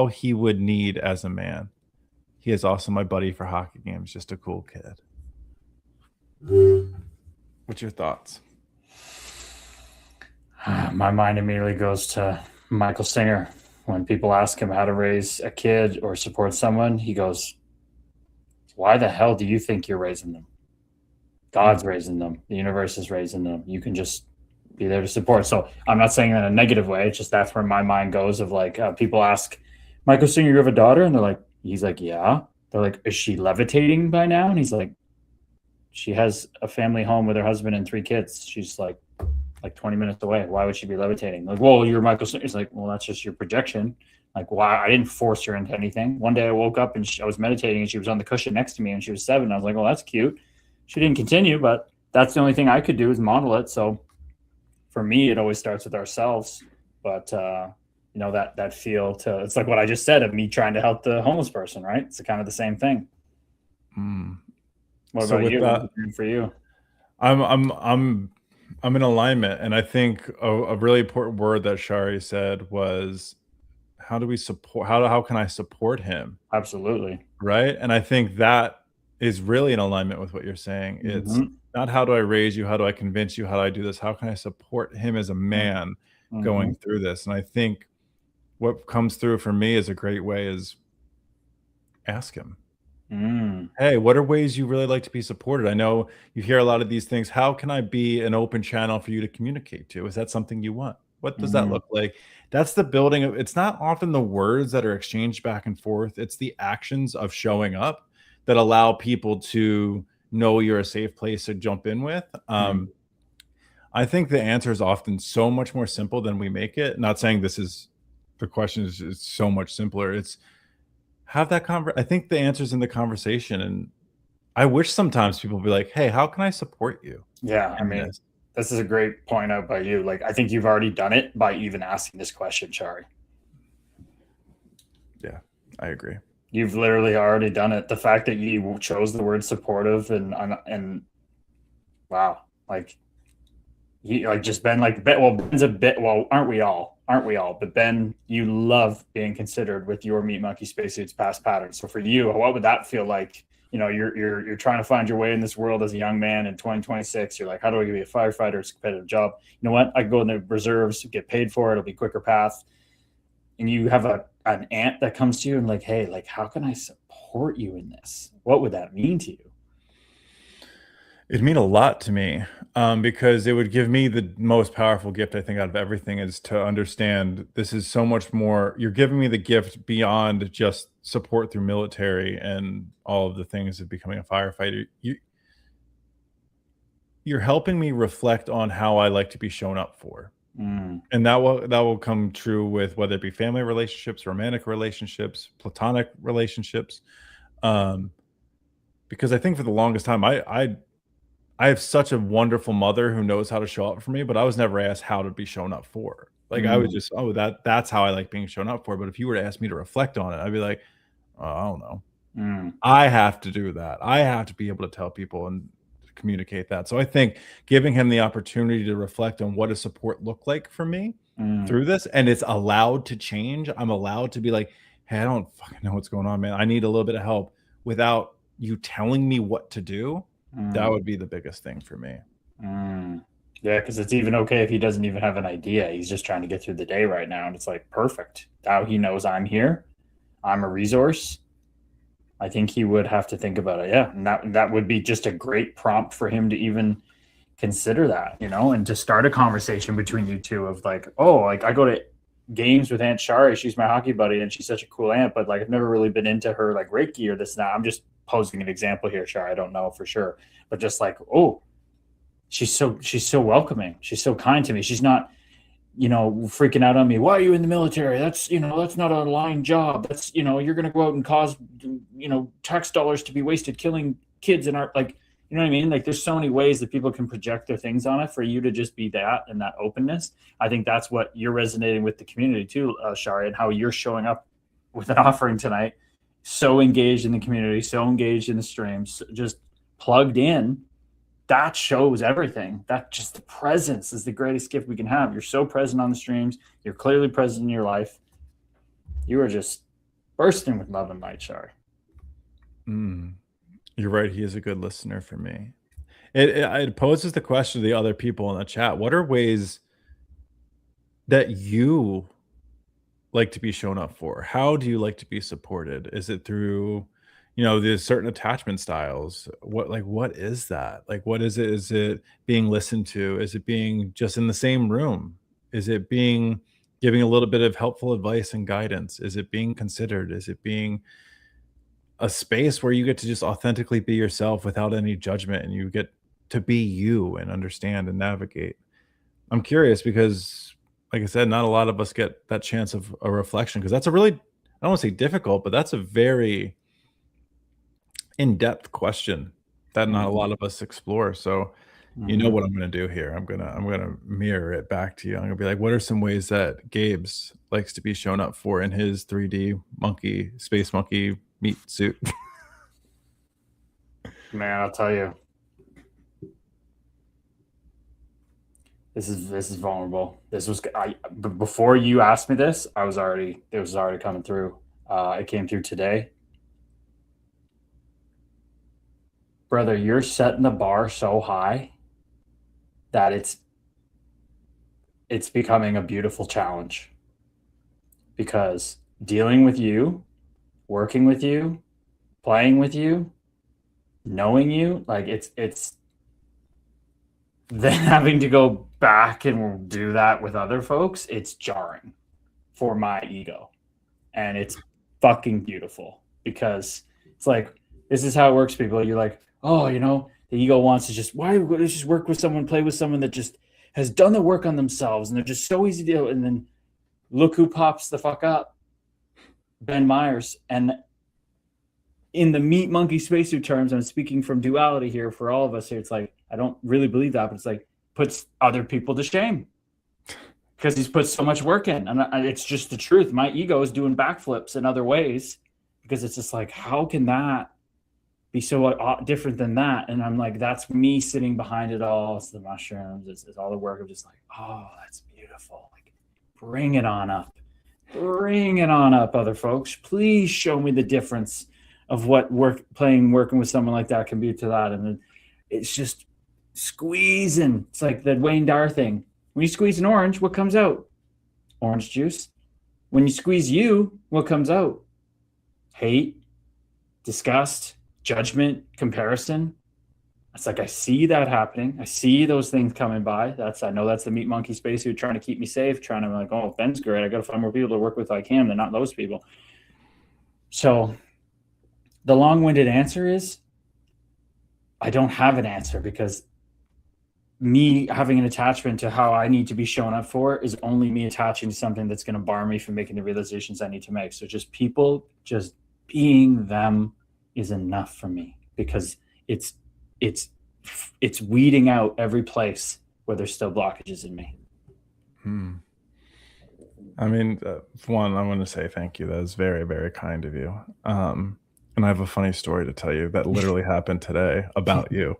he would need as a man. He is also my buddy for hockey games, just a cool kid. What's your thoughts? My mind immediately goes to Michael Singer. When people ask him how to raise a kid or support someone, he goes, why the hell do you think you're raising them? God's raising them. The universe is raising them. You can just be there to support. So I'm not saying that in a negative way. It's just that's where my mind goes of people ask, Michael Singer, you have a daughter? And he's like, yeah. They're like, is she levitating by now? And he's like, she has a family home with her husband and 3 kids. She's like 20 minutes away. Why would she be levitating? Well, you're Michael Singer. He's like, well, that's just your projection. Why? I didn't force her into anything. One day I woke up and I was meditating and she was on the cushion next to me and she was 7. I was like, well, that's cute. She didn't continue, but that's the only thing I could do is model it. So for me, it always starts with ourselves. But you know, that feel to, it's like what I just said of me trying to help the homeless person, right? It's kind of the same thing. What So about with you? that, For you? I'm in alignment, and I think a really important word that Shari said was, how do we support? How can I support him? Absolutely. Right? And I think that is really in alignment with what you're saying. It's Mm-hmm. not how do I raise you? How do I convince you? How do I do this? How can I support him as a man Mm-hmm. going through this? And I think what comes through for me is a great way is ask him. Mm. Hey, what are ways you really like to be supported? I know you hear a lot of these things. How can I be an open channel for you to communicate to? Is that something you want? What does that Mm. look like? That's the building of, it's not often the words that are exchanged back and forth. It's the actions of showing up that allow people to know you're a safe place to jump in with. Mm. I think the answer is often so much more simple than we make it. Not saying this is the question is so much simpler. It's have that I think the answer's in the conversation, and I wish sometimes people would be like, "Hey, how can I support you Yeah, I in mean, this?" this is a great point out by you. Like, I think you've already done it by even asking this question, Shari. Yeah, I agree. You've literally already done it. The fact that you chose the word supportive and wow, like he like just Ben, like Ben, well, Ben's a bit, well, aren't we all? Aren't we all? But Ben, you love being considered with your Meat Monkey Spacesuits past patterns. So for you, what would that feel like? You know, you're trying to find your way in this world as a young man in 2026. You're like, how do I be a firefighter? It's a competitive job. You know what? I can go in the reserves, get paid for it. It'll be quicker path. And you have an aunt that comes to you and like, hey, like, how can I support you in this? What would that mean to you? It'd mean a lot to me, because it would give me the most powerful gift, I think, out of everything is to understand this is so much more. You're giving me the gift beyond just support through military and all of the things of becoming a firefighter. You're helping me reflect on how I like to be shown up for. Mm, And that will come true with whether it be family relationships, romantic relationships, platonic relationships. Um, because I think for the longest time, I have such a wonderful mother who knows how to show up for me, but I was never asked how to be shown up for. Like I was mm, just, oh, that's how I like being shown up for. But if you were to ask me to reflect on it, I'd be like, oh, I don't know. mm, I have to do that. I have to be able to tell people and communicate that. So I think giving him the opportunity to reflect on what does support look like for me mm, through this, and it's allowed to change. I'm allowed to be like, hey, I don't fucking know what's going on, man. I need a little bit of help without you telling me what to do. That mm, would be the biggest thing for me. mm. Yeah, because it's even okay if he doesn't even have an idea. He's just trying to get through the day right now. And it's like, perfect. Now he knows I'm here. I'm a resource. I think he would have to think about it. Yeah. And that would be just a great prompt for him to even consider that, you know, and to start a conversation between you two of like, oh, like I go to games with Aunt Shari. She's my hockey buddy and she's such a cool aunt, but like I've never really been into her like Reiki or this and that. I'm just posing an example here, Shari. I don't know for sure. But just like, oh, she's so welcoming. She's so kind to me. She's not, you know, freaking out on me. Why are you in the military? That's, you know, that's not a line job. That's, you know, you're going to go out and cause, you know, tax dollars to be wasted killing kids in our, like, you know what I mean? Like, there's so many ways that people can project their things on it for you to just be that and that openness. I think that's what you're resonating with the community too, Shari, and how you're showing up with an offering tonight. So engaged in the community, so engaged in the streams, just plugged in. That shows everything. That just the presence is the greatest gift we can have. You're so present on the streams. You're clearly present in your life. You are just bursting with love and light, Shari. Mm, you're right. He is a good listener for me. It poses the question to the other people in the chat. What are ways that you like to be shown up for? How do you like to be supported? Is it through, there's certain attachment styles? What is that? Like, what is it? Is it being listened to? Is it being just in the same room? Is it being giving a little bit of helpful advice and guidance? Is it being considered? Is it being a space where you get to just authentically be yourself without any judgment and you get to be you and understand and navigate? I'm curious because, like I said, not a lot of us get that chance of a reflection because that's a really, I don't want to say difficult, but that's a very in depth question that not a Mm-hmm. lot of us explore. So, You know what I'm gonna do here. I'm gonna mirror it back to you. I'm gonna be like, what are some ways that Gabe's likes to be shown up for in his 3D monkey, space monkey meat suit? Man, I'll tell you, this is vulnerable. This was before you asked me this. It was already coming through. It came through today, brother. You're setting the bar so high that it's becoming a beautiful challenge, because dealing with you, working with you, playing with you, knowing you, like it's then having to go back and do that with other folks, it's jarring for my ego. And it's fucking beautiful, because it's like, this is how it works, people. You're like, oh, the ego wants to just, why don't you just work with someone, play with someone that just has done the work on themselves and they're just so easy to do. And then look who pops the fuck up. Ben Myers. And in the meat monkey spacesuit terms, I'm speaking from duality here for all of us here. It's like, I don't really believe that, but it's like, puts other people to shame because he's put so much work in. And it's just the truth. My ego is doing backflips in other ways, because it's just like, how can that be so different than that? And I'm like, that's me sitting behind it all. It's the mushrooms. It's all the work of just like, oh, that's beautiful. Like, bring it on up. Bring it on up, other folks. Please show me the difference of what working with someone like that can be to that. And then it's just squeezing. It's like the Wayne Dyer thing. When you squeeze an orange, what comes out? Orange juice. When you squeeze you, what comes out? Hate, disgust, judgment, comparison. It's like, I see that happening. I see those things coming by. I know that's the meat monkey space who's trying to keep me safe, trying to like, oh, Ben's great. I got to find more people to work with like him. They're not those people. So the long-winded answer is, I don't have an answer, because me having an attachment to how I need to be shown up for is only me attaching to something that's going to bar me from making the realizations I need to make. So just people just being them is enough for me, because it's weeding out every place where there's still blockages in me. I mean, for one, I want to say thank you. That is very, very kind of you. And I have a funny story to tell you that literally happened today about you.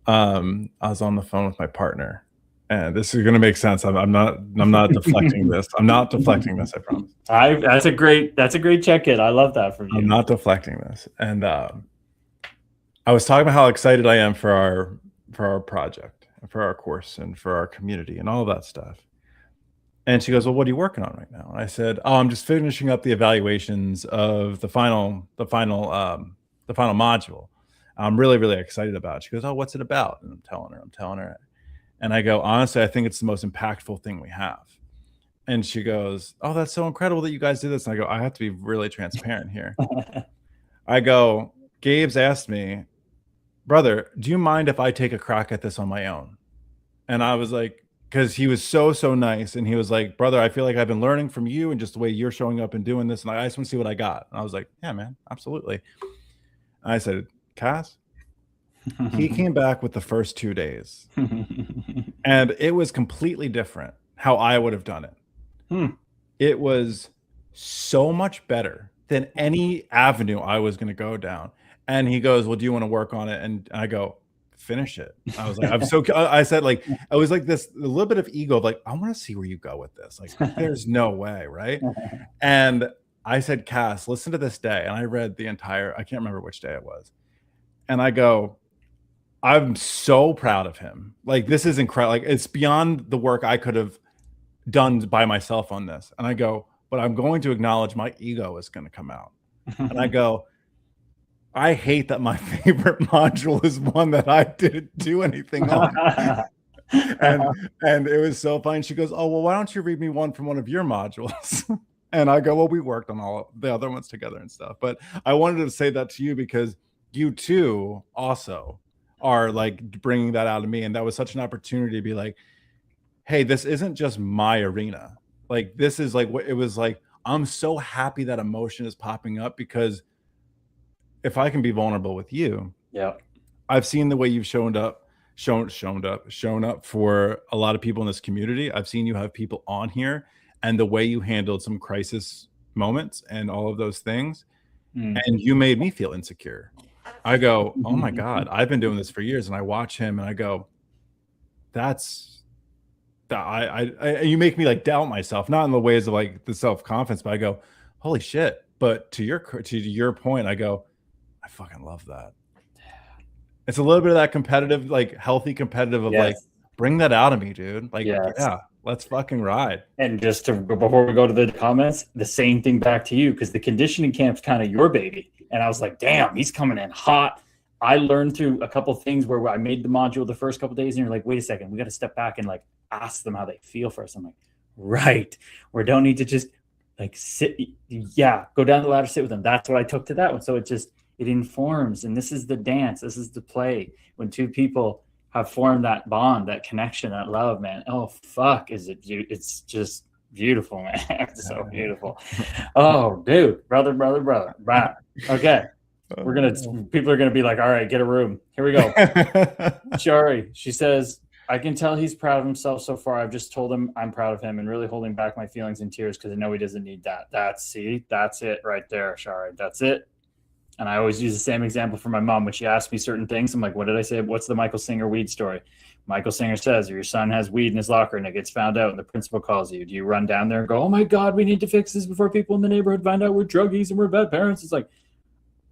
I was on the phone with my partner, and this is going to make sense. I'm not deflecting this. I'm not deflecting this. I promise. That's a great check-in. I love that from you. I'm not deflecting this. And I was talking about how excited I am for our project, and for our course, and for our community, and all of that stuff. And she goes, well, what are you working on right now? And I said, oh, I'm just finishing up the evaluations of the final module. I'm really, really excited about it. She goes, oh, what's it about? And I'm telling her. And I go, honestly, I think it's the most impactful thing we have. And she goes, oh, that's so incredible that you guys did this. And I go, I have to be really transparent here. I go, Gabe's asked me, brother, do you mind if I take a crack at this on my own? And I was like, because he was so nice, and he was like, brother, I feel like I've been learning from you and just the way you're showing up and doing this, and I just want to see what I got. And I was like, yeah, man, absolutely. And I said, Cass, he came back with the first 2 days, and it was completely different how I would have done it. It was so much better than any avenue I was going to go down. And he goes, well, do you want to work on it? And I go, finish it. I was like, I said, like, I was like this, a little bit of ego of like, I want to see where you go with this. Like, there's no way. Right. And I said, Cass, listen to this day. And I read the entire, I can't remember which day it was. And I go, I'm so proud of him. Like, this is incredible. Like, it's beyond the work I could have done by myself on this. And I go, but I'm going to acknowledge my ego is going to come out. And I go, I hate that my favorite module is one that I didn't do anything on. and it was so fun. She goes, oh, well, why don't you read me one from one of your modules? And I go, well, we worked on all the other ones together and stuff. But I wanted to say that to you, because you too also are like bringing that out of me. And that was such an opportunity to be like, hey, this isn't just my arena. Like, this is like what it was like. I'm so happy that emotion is popping up, because if I can be vulnerable with you, yeah, I've seen the way you've shown up shown up for a lot of people in this community. I've seen you have people on here, and the way you handled some crisis moments and all of those things, Mm. and you made me feel insecure. I go, oh my God, I've been doing this for years, and I watch him and I go, that's that you make me like doubt myself, not in the ways of like the self-confidence, but I go, holy shit. But to your point, I go, I fucking love that. It's a little bit of that competitive, like healthy competitive of like, Yes. bring that out of me, dude. Like, Yes. yeah, let's fucking ride. And just to before we go to the comments, the same thing back to you, because the conditioning camp's kind of your baby. And I was like, damn, he's coming in hot. I learned through a couple of things where I made the module the first couple of days, and you're like, wait a second, we got to step back and like ask them how they feel first. I'm like, right. We don't need to just like sit. Yeah, go down the ladder, sit with them. That's what I took to that one. So it informs, and this is the dance. This is the play. When two people have formed that bond, that connection, that love, man. Oh fuck, it's just beautiful, man. It's so beautiful. Oh, dude, brother. Wow. Okay. People are gonna be like, all right, get a room. Here we go. Shari, she says, I can tell he's proud of himself so far. I've just told him I'm proud of him and really holding back my feelings and tears because I know he doesn't need that. That's it right there, Shari. That's it. And I always use the same example for my mom when she asks me certain things. I'm like, what did I say? What's the Michael Singer weed story? Michael Singer says, your son has weed in his locker and it gets found out and the principal calls you. Do you run down there and go, oh my God, we need to fix this before people in the neighborhood find out we're druggies and we're bad parents? It's like,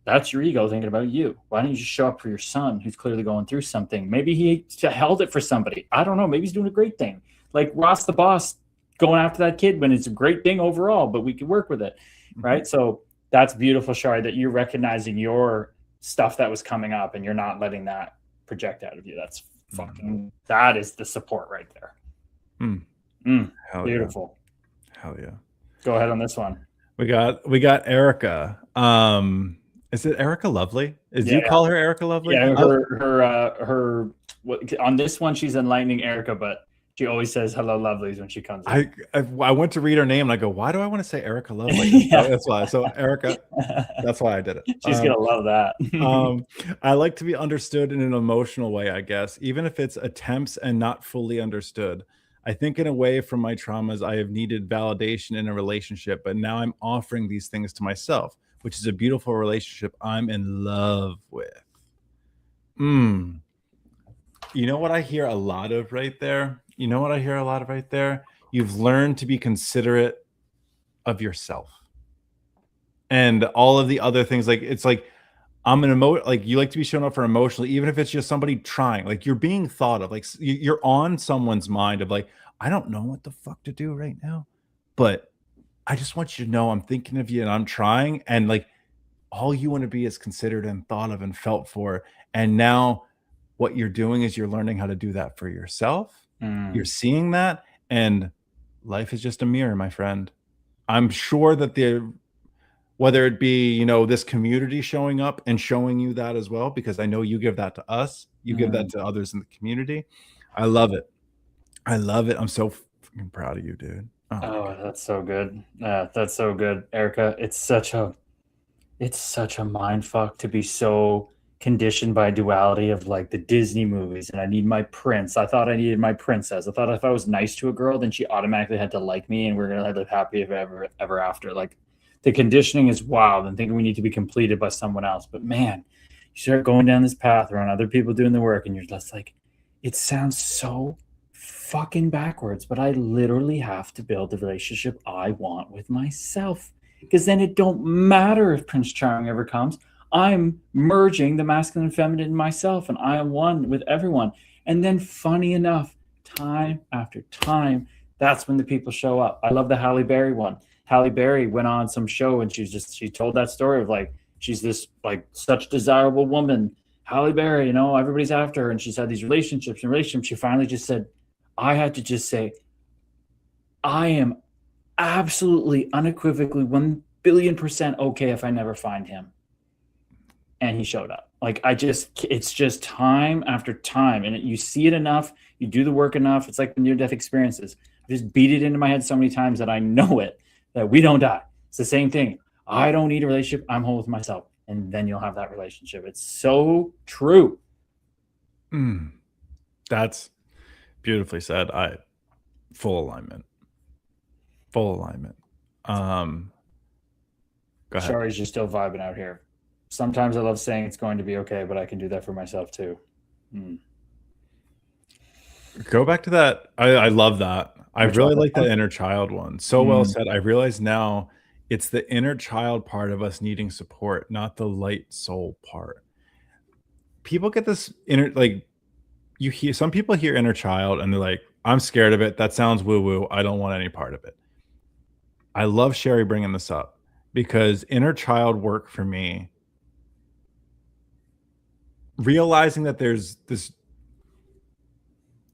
that's your ego thinking about you. Why don't you just show up for your son who's clearly going through something? Maybe he held it for somebody. I don't know. Maybe he's doing a great thing. Like Ross the boss going after that kid when it's a great thing overall, but we can work with it, right? So that's beautiful, Shari, that you're recognizing your stuff that was coming up and you're not letting that project out of you. That's fucking, that is the support right there. Hell Beautiful. Yeah. Hell yeah. Go ahead on this one. We got Erica. Is it Erica Lovely? Do you call her Erica Lovely? Yeah, her on this one she's enlightening Erica, but she always says hello lovelies when she comes in. I went to read her name and I go, why do I want to say Erica Lovely? That's why. So Erica, that's why I did it. She's gonna love that. I like to be understood in an emotional way, I guess, even if it's attempts and not fully understood. I think in a way from my traumas, I have needed validation in a relationship, but now I'm offering these things to myself, which is a beautiful relationship I'm in love with. You know what I hear a lot of right there? You've learned to be considerate of yourself. And all of the other things, like it's like I'm an like you like to be shown up for emotionally, even if it's just somebody trying, like you're being thought of, like you're on someone's mind of like, I don't know what the fuck to do right now, but I just want you to know I'm thinking of you and I'm trying. And like all you want to be is considered and thought of and felt for. And now what you're doing is you're learning how to do that for yourself. You're seeing that, and life is just a mirror, my friend. I'm sure that whether it be, you know, this community showing up and showing you that as well, because I know you give that to us, you give that to others in the community. I love it. I'm so fucking proud of you, dude. Oh, that's so good. That's so good, Erica. It's such a mind fuck to be so conditioned by duality of like the Disney movies, and I need my prince. I thought I needed my princess. I thought if I was nice to a girl, then she automatically had to like me, and we're gonna live happy ever after. Like the conditioning is wild, and thinking we need to be completed by someone else. But man, you start going down this path around other people doing the work, and you're just like, it sounds so fucking backwards, but I literally have to build the relationship I want with myself, because then it don't matter if Prince Charming ever comes. I'm merging the masculine and feminine in myself, and I am one with everyone. And then funny enough, time after time, that's when the people show up. I love the Halle Berry one. Halle Berry went on some show and she told that story of like, she's this like such desirable woman, Halle Berry, you know, everybody's after her, and she's had these relationships. She finally just said, I had to just say, I am absolutely unequivocally 1 billion% okay if I never find him. And he showed up. Like it's just time after time. And you see it enough, you do the work enough. It's like the near-death experiences. I just beat it into my head so many times that I know it, that we don't die. It's the same thing. I don't need a relationship. I'm whole with myself. And then you'll have that relationship. It's so true. That's beautifully said. Full alignment. Full alignment. Go ahead. Sorry, you're still vibing out here. Sometimes I love saying it's going to be okay, but I can do that for myself too. Go back to that. I love that. I Inner really child like that one? inner child one. So well Mm. said. I realize now it's the inner child part of us needing support, not the light soul part. People get this inner, like, you hear some people hear inner child and they're like, I'm scared of it. That sounds woo woo. I don't want any part of it. I love Sherry bringing this up because inner child work for me, realizing that there's this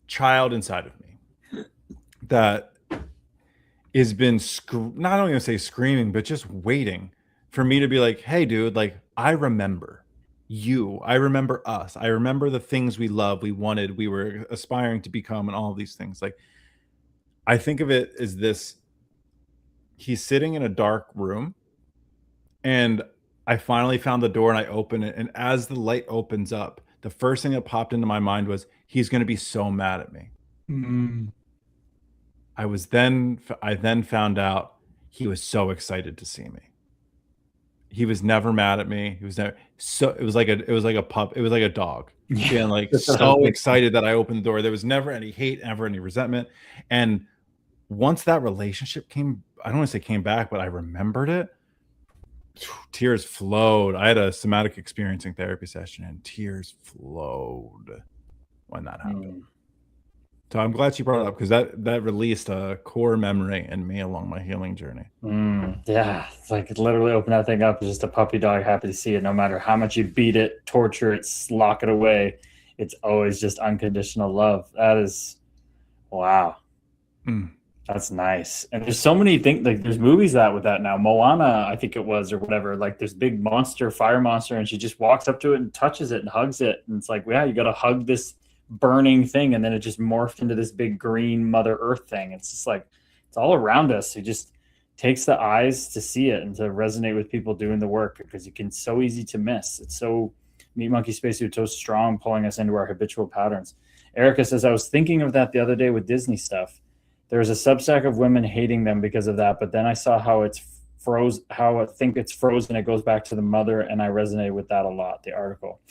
child inside of me that has been not only gonna say screaming, but just waiting for me to be like, hey, dude, like, I remember you. I remember us. I remember the things we love, we wanted, we were aspiring to become, and all of these things. Like, I think of it as this: he's sitting in a dark room, and I finally found the door and I open it. And as the light opens up, the first thing that popped into my mind was, he's going to be so mad at me. I then found out he was so excited to see me. He was never mad at me. He was never it was like a pup. It was like a dog being like so excited that I opened the door. There was never any hate, never any resentment. And once that relationship came, I don't want to say came back, but I remembered it. Tears flowed. I had a somatic experiencing therapy session and tears flowed when that happened. So I'm glad you brought it up because that released a core memory in me along my healing journey. Yeah, it's like literally open that thing up. It's just a puppy dog happy to see it. No matter how much you beat it, torture it, lock it away, it's always just unconditional love. That is, wow. That's nice. And there's so many things, like there's movies with that now. Moana, I think it was, or whatever. Like this big monster, fire monster, and she just walks up to it and touches it and hugs it. And it's like, yeah, you got to hug this burning thing, and then it just morphed into this big green Mother Earth thing. It's just like, it's all around us. It just takes the eyes to see it and to resonate with people doing the work, because you can so easy to miss. It's so Meat Monkey Spacesuit, so strong, pulling us into our habitual patterns. Erica says, I was thinking of that the other day with Disney stuff. There's a substack of women hating them because of that, but then I saw how it's how I think it's frozen. It goes back to the mother, and I resonate with that a lot. The article.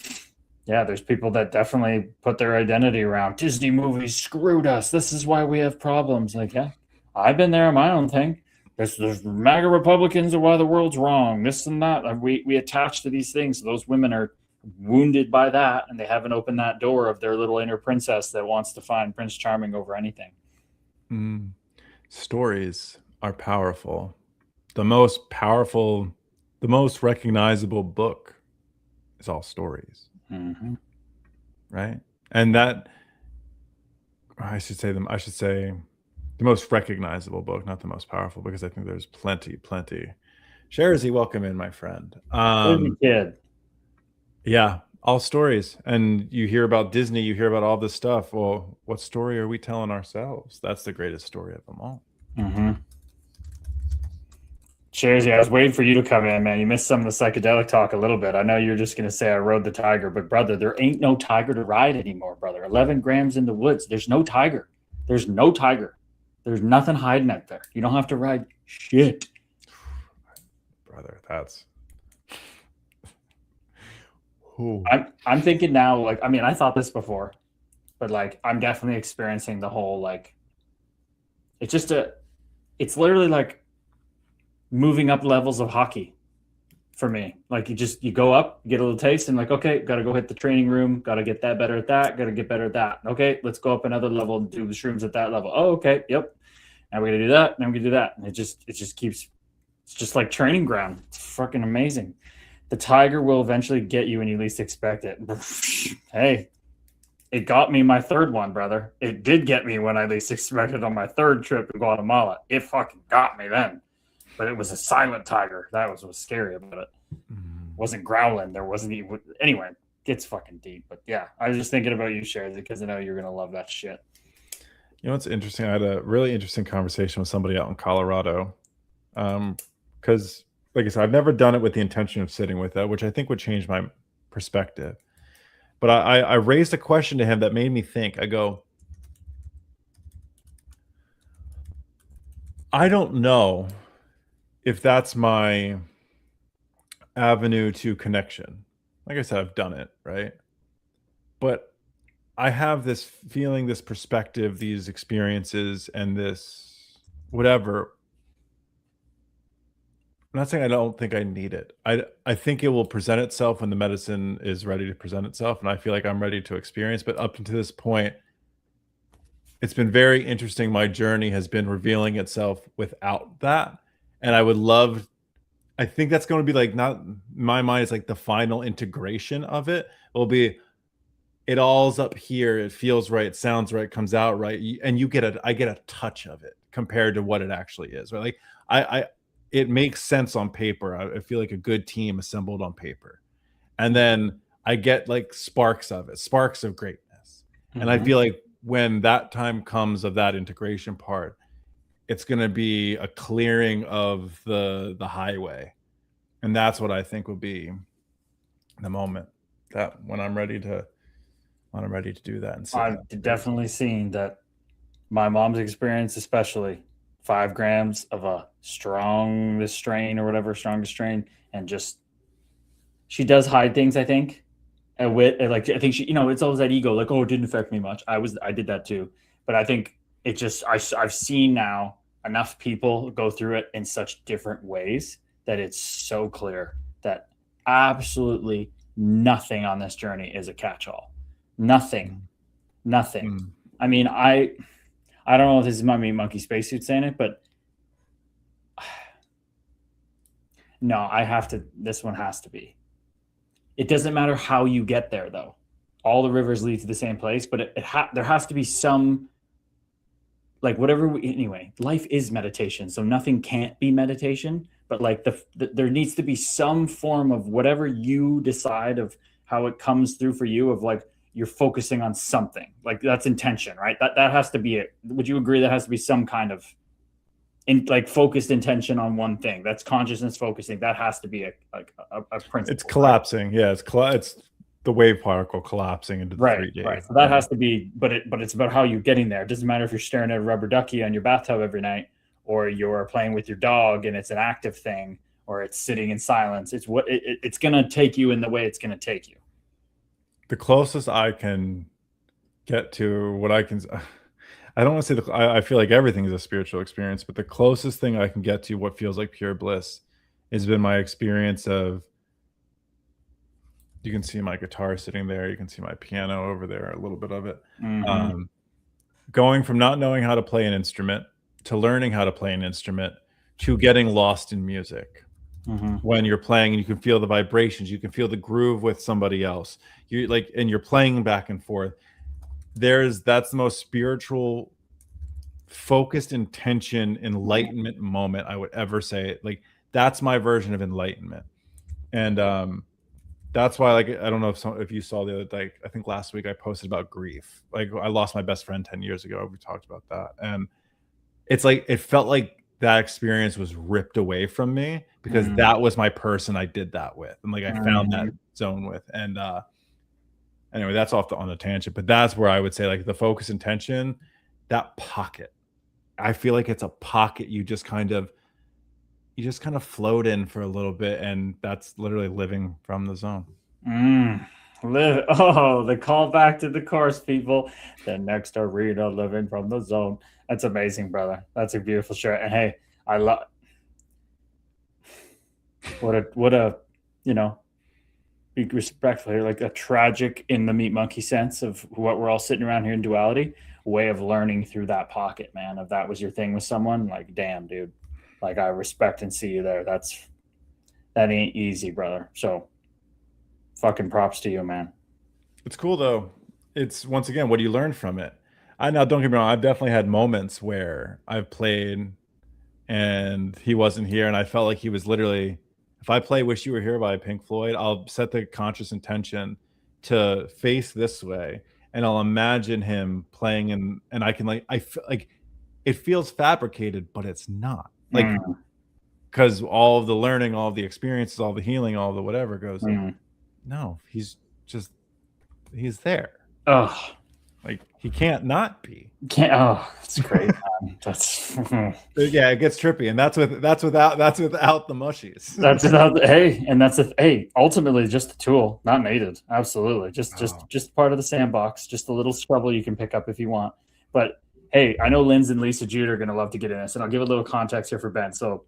Yeah, there's people that definitely put their identity around Disney movies screwed us. This is why we have problems. Like, yeah, I've been there on my own thing. There's MAGA Republicans are why the world's wrong. This and that. We attach to these things. Those women are wounded by that, and they haven't opened that door of their little inner princess that wants to find Prince Charming over anything. Stories are powerful. The most powerful, the most recognizable book is all stories. Right? And that, I should say the most recognizable book, not the most powerful, because I think there's plenty. Sherzy, welcome in, my friend. Kid. Yeah, all stories. And you hear about Disney, you hear about all this stuff. Well, what story are we telling ourselves? That's the greatest story of them all. Cheers. I was waiting for you to come in, man. You missed some of the psychedelic talk a little bit. I know you're just going to say I rode the tiger, but brother, there ain't no tiger to ride anymore, brother. 11 grams in the woods. There's no tiger. There's no tiger. There's nothing hiding out there. You don't have to ride shit. Brother, that's... I'm thinking now, like, I mean, I thought this before, but like, I'm definitely experiencing the whole, like, it's literally like moving up levels of hockey for me. Like you go up, you get a little taste, and like, okay, got to go hit the training room, got to get that better at that, got to get better at that. Okay, let's go up another level and do the shrooms at that level. Oh, okay, yep. Now we're gonna do that. Now we're gonna do that. And it just keeps. It's just like training ground. It's fucking amazing. The tiger will eventually get you when you least expect it. Hey, it got me my third one, brother. It did get me when I least expected on my third trip to Guatemala. It fucking got me then. But it was a silent tiger. That was what's scary about it. Wasn't growling. There wasn't even... Anyway, gets fucking deep. But yeah, I was just thinking about you, Shares, because I know you're going to love that shit. You know what's interesting? I had a really interesting conversation with somebody out in Colorado. Because, like I said, I've never done it with the intention of sitting with that, which I think would change my perspective. But I raised a question to him that made me think. I go, I don't know if that's my avenue to connection. Like I said, I've done it, right? But I have this feeling, this perspective, these experiences, and this whatever. I'm not saying I don't think I need it. I think it will present itself when the medicine is ready to present itself, and I feel like I'm ready to experience. But up until this point, it's been very interesting. My journey has been revealing itself without that, and I would love. I think that's going to be like not in my mind. It's like the final integration of it. Will be it all's up here. It feels right. It sounds right. Comes out right, and I get a touch of it compared to what it actually is. Right? Like I it makes sense on paper. I feel like a good team assembled on paper, and then I get like sparks of it, sparks of greatness, and I feel like when that time comes of that integration part, it's going to be a clearing of the highway, and that's what I think will be the moment that when I'm ready to do that and sit down. I've definitely seen that. My mom's experience, especially 5 grams of a strongest strain or whatever, strongest strain, and just she does hide things, I think. And with like I think she, it's always that ego, like, oh, it didn't affect me much. I did that too. But I think it just I've seen now enough people go through it in such different ways that it's so clear that absolutely nothing on this journey is a catch-all. Nothing. Nothing. I mean, I don't know if this is my meat monkey spacesuit saying it, but no, I have to. This one has to be. It doesn't matter how you get there, though. All the rivers lead to the same place, but there has to be some, like anyway, life is meditation, so nothing can't be meditation. But like there needs to be some form of whatever you decide of how it comes through for you, of like you're focusing on something, like that's intention, right? That has to be it. Would you agree that has to be some kind of like focused intention on one thing? That's consciousness focusing. That has to be a principle. It's collapsing. Right? Yeah, it's the wave particle collapsing into the 3D. Right. So that has to be, but it's about how you're getting there. It doesn't matter if you're staring at a rubber ducky on your bathtub every night, or you're playing with your dog and it's an active thing, or it's sitting in silence. It's what it's going to take you in the way it's going to take you. The closest I can get to what I can, I don't want to say I feel like everything is a spiritual experience, but the closest thing I can get to what feels like pure bliss has been my experience of, you can see my guitar sitting there, you can see my piano over there, a little bit of it. Going from not knowing how to play an instrument to learning how to play an instrument to getting lost in music. When you're playing and you can feel the vibrations, you can feel the groove with somebody else. You like, and you're playing back and forth. That's the most spiritual, focused intention, enlightenment moment I would ever say. Like that's my version of enlightenment, and that's why, like, I don't know if you saw the other, like, I think last week I posted about grief. Like I lost my best friend 10 years ago. We talked about that, and it's like it felt like that experience was ripped away from me because that was my person I did that with, and like I found that zone with. And anyway, that's on the tangent, but that's where I would say like the focus intention, that pocket. I feel like it's a pocket you just kind of float in for a little bit, and that's literally living from the zone. The call back to the course, people. The next arena, living from the zone. That's amazing, brother. That's a beautiful shirt. And hey, I love what a be respectful here, like a tragic in the meat monkey sense of what we're all sitting around here in duality, way of learning through that pocket, man. If that was your thing with someone, like, damn, dude, like I respect and see you there. That ain't easy, brother. So fucking props to you, man. It's cool though. It's, once again, what do you learn from it? Don't get me wrong, I've definitely had moments where I've played and he wasn't here, and I felt like he was literally, if I play Wish You Were Here by Pink Floyd, I'll set the conscious intention to face this way, and I'll imagine him playing, and I can I feel like it feels fabricated, but it's not. Like, because all of the learning, all of the experiences, all the healing, all the whatever goes, no, he's just, he's there. Oh, Like he can't not be. can't. Oh, it's great. Man. That's Yeah, it gets trippy, and that's without the mushies. that's about hey, and that's hey. Ultimately, just a tool, not needed. Absolutely, just part of the sandbox. Just a little shovel you can pick up if you want. But hey, I know Linz and Lisa Jude are going to love to get in this, and I'll give a little context here for Ben. So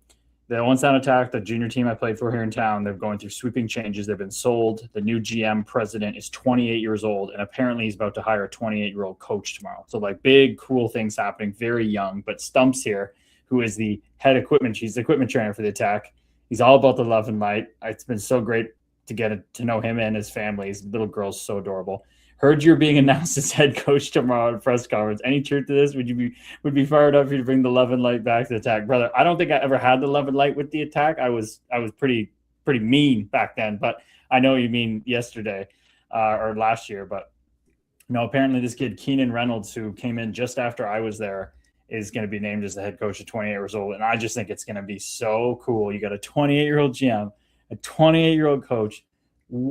the Owen Sound Attack, the junior team I played for here in town, they're going through sweeping changes. They've been sold. The new GM president is 28 years old, and apparently he's about to hire a 28-year-old coach tomorrow. So like big, cool things happening, very young. But Stumps here, who is the head equipment, she's the equipment trainer for the Attack. He's all about the love and light. It's been so great to get to know him and his family. His little girl's so adorable. Heard you're being announced as head coach tomorrow at a press conference. Any truth to this? Would be fired up for you to bring the love and light back to the Attack, brother? I don't think I ever had the love and light with the Attack. I was pretty mean back then, but I know you mean yesterday or last year. But apparently this kid Keenan Reynolds, who came in just after I was there, is going to be named as the head coach at 28 years old, and I just think it's going to be so cool. You got a 28-year-old GM, a 28-year-old coach.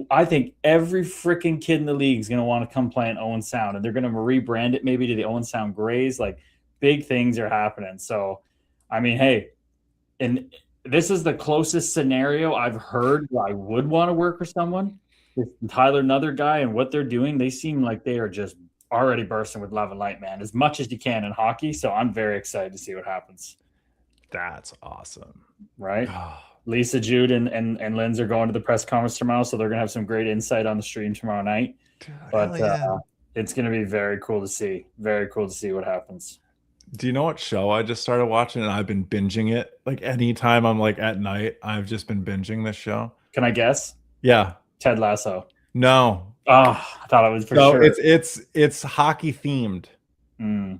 I think every freaking kid in the league is going to want to come play in Owen Sound, and they're going to rebrand it maybe to the Owen Sound Grays. Like big things are happening. So, I mean, hey, and this is the closest scenario I've heard where I would want to work for someone. With Tyler, another guy, and what they're doing, they seem like they are just already bursting with love and light, man, as much as you can in hockey. So I'm very excited to see what happens. That's awesome. Right? Lisa Jude and Linz are going to the press conference tomorrow, so they're going to have some great insight on the stream tomorrow night. Dude, but it's going to be very cool to see. Very cool to see what happens. Do you know what show I just started watching, and I've been binging it? Like anytime I'm like at night, I've just been binging this show. Can I guess? Yeah. Ted Lasso. No. Oh, I thought it was for sure. It's hockey themed. Mm.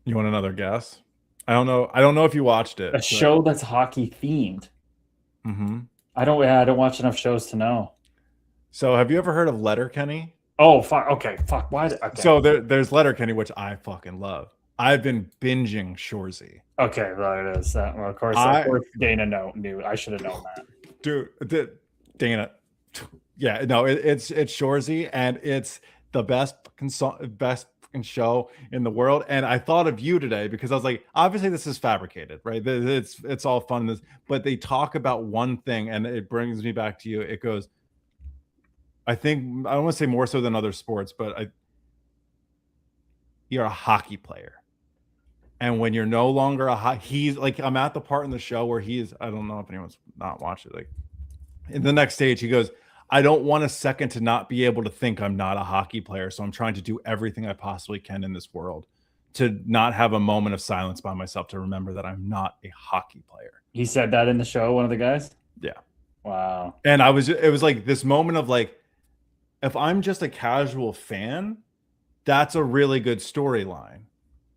You want another guess? I don't know if you watched it. A show that's hockey themed. Mm-hmm. I don't watch enough shows to know. So have you ever heard of Letterkenny? Oh, fuck. Okay, fuck. Why? Okay. So there's Letterkenny, which I fucking love. I've been binging Shoresy. Okay, well, it is. Well, of course, Dana knew. I should have known that. Dude, Dana. Yeah, no, it's Shoresy, and it's the best show in the world. And I thought of you today because I was like, obviously this is fabricated, right? It's all fun, but they talk about one thing, and it brings me back to you. It goes, I don't want to say more so than other sports, but you're a hockey player, and when you're no longer he's like, I'm at the part in the show where I don't know if anyone's not watched it, like in the next stage he goes, I don't want a second to not be able to think I'm not a hockey player. So I'm trying to do everything I possibly can in this world to not have a moment of silence by myself to remember that I'm not a hockey player. He said that in the show, one of the guys? Yeah. Wow. And it was like this moment of like, if I'm just a casual fan, that's a really good storyline.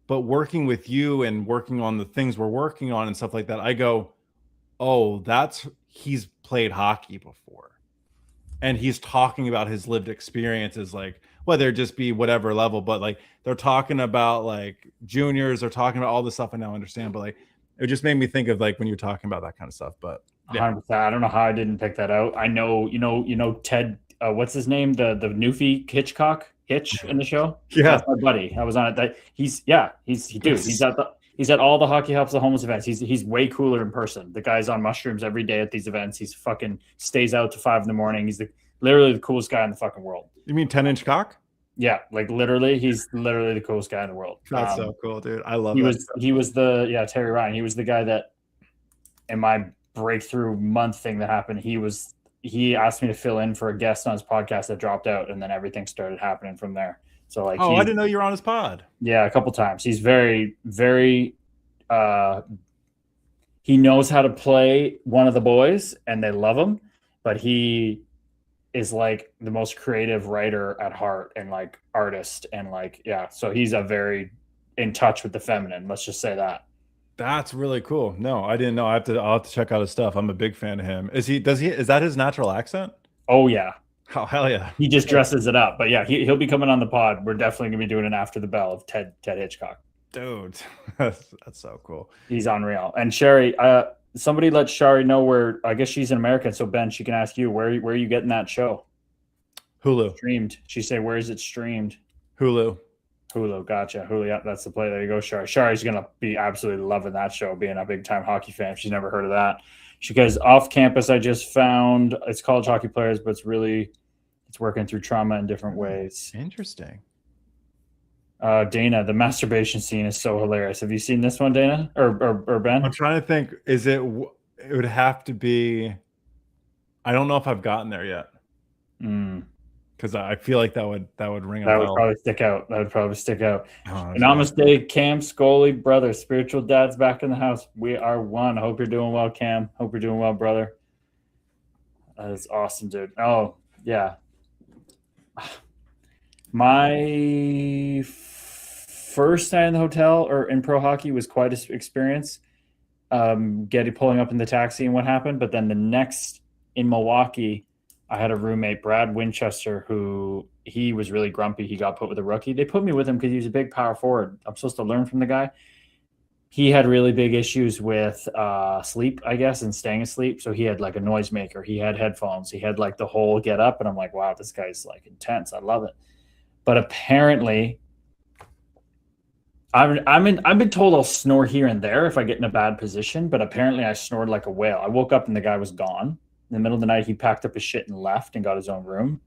But working with you and working on the things we're working on and stuff like that, I go, oh, he's played hockey before. And he's talking about his lived experiences, like whether it just be whatever level, but like they're talking about like juniors, they're talking about all this stuff I now understand, but like it just made me think of like when you're talking about that kind of stuff. But yeah. I don't know how I didn't pick that out. I know, Ted, what's his name? The Newfie Hitchcock in the show. Yeah, that's my buddy. I was on it. That he's at all the Hockey Helps the Homeless events. He's way cooler in person. The guy's on mushrooms every day at these events. He's fucking stays out to 5 a.m. He's literally the coolest guy in the fucking world. You mean 10-inch cock? Yeah, like literally, he's literally the coolest guy in the world. That's so cool, dude. I love He was Terry Ryan. He was the guy that in my breakthrough month thing that happened, he asked me to fill in for a guest on his podcast that dropped out, and then everything started happening from there. So like, I didn't know you were on his pod. Yeah, a couple times. He's very, very. He knows how to play one of the boys, and they love him. But he is like the most creative writer at heart, and like artist, and like So he's a very in touch with the feminine. Let's just say that. That's really cool. No, I didn't know. I'll have to check out his stuff. I'm a big fan of him. Is that his natural accent? Oh yeah. Oh hell yeah. He just dresses it up. But yeah, he'll be coming on the pod. We're definitely gonna be doing an After the Bell of Ted Hitchcock. Dude, that's so cool. He's unreal. And Sherry, somebody let Shari know where. I guess she's an American, so Ben, she can ask you where are you getting that show? Hulu. Streamed. She said, "Where is it streamed?" Hulu. Hulu. Gotcha. Hulu. Yeah, that's the play. There you go, Shari. Shari's gonna be absolutely loving that show, being a big time hockey fan. She's never heard of that. She goes, off campus. I just found it's college hockey players, but it's working through trauma in different ways. Interesting. Dana, the masturbation scene is so hilarious. Have you seen this one, Dana or Ben? I'm trying to think. Is it? It would have to be. I don't know if I've gotten there yet. Because I feel like that would ring a bell. That would probably stick out. That would probably stick out. Oh, Namaste, Cam, Scully, brother. Spiritual dad's back in the house. We are one. Hope you're doing well, Cam. Hope you're doing well, brother. That is awesome, dude. Oh, yeah. My first night in the hotel or in pro hockey was quite an experience. Pulling up in the taxi and what happened. But then the next in Milwaukee, I had a roommate, Brad Winchester, who he was really grumpy. He got put with a rookie. They put me with him because he was a big power forward. I'm supposed to learn from the guy. He had really big issues with sleep, I guess, and staying asleep. So he had like a noisemaker. He had headphones. He had like the whole get up. And I'm like, wow, this guy's like intense. I love it. But apparently, I've been told I'll snore here and there if I get in a bad position. But apparently, I snored like a whale. I woke up and the guy was gone. In the middle of the night, he packed up his shit and left and got his own room.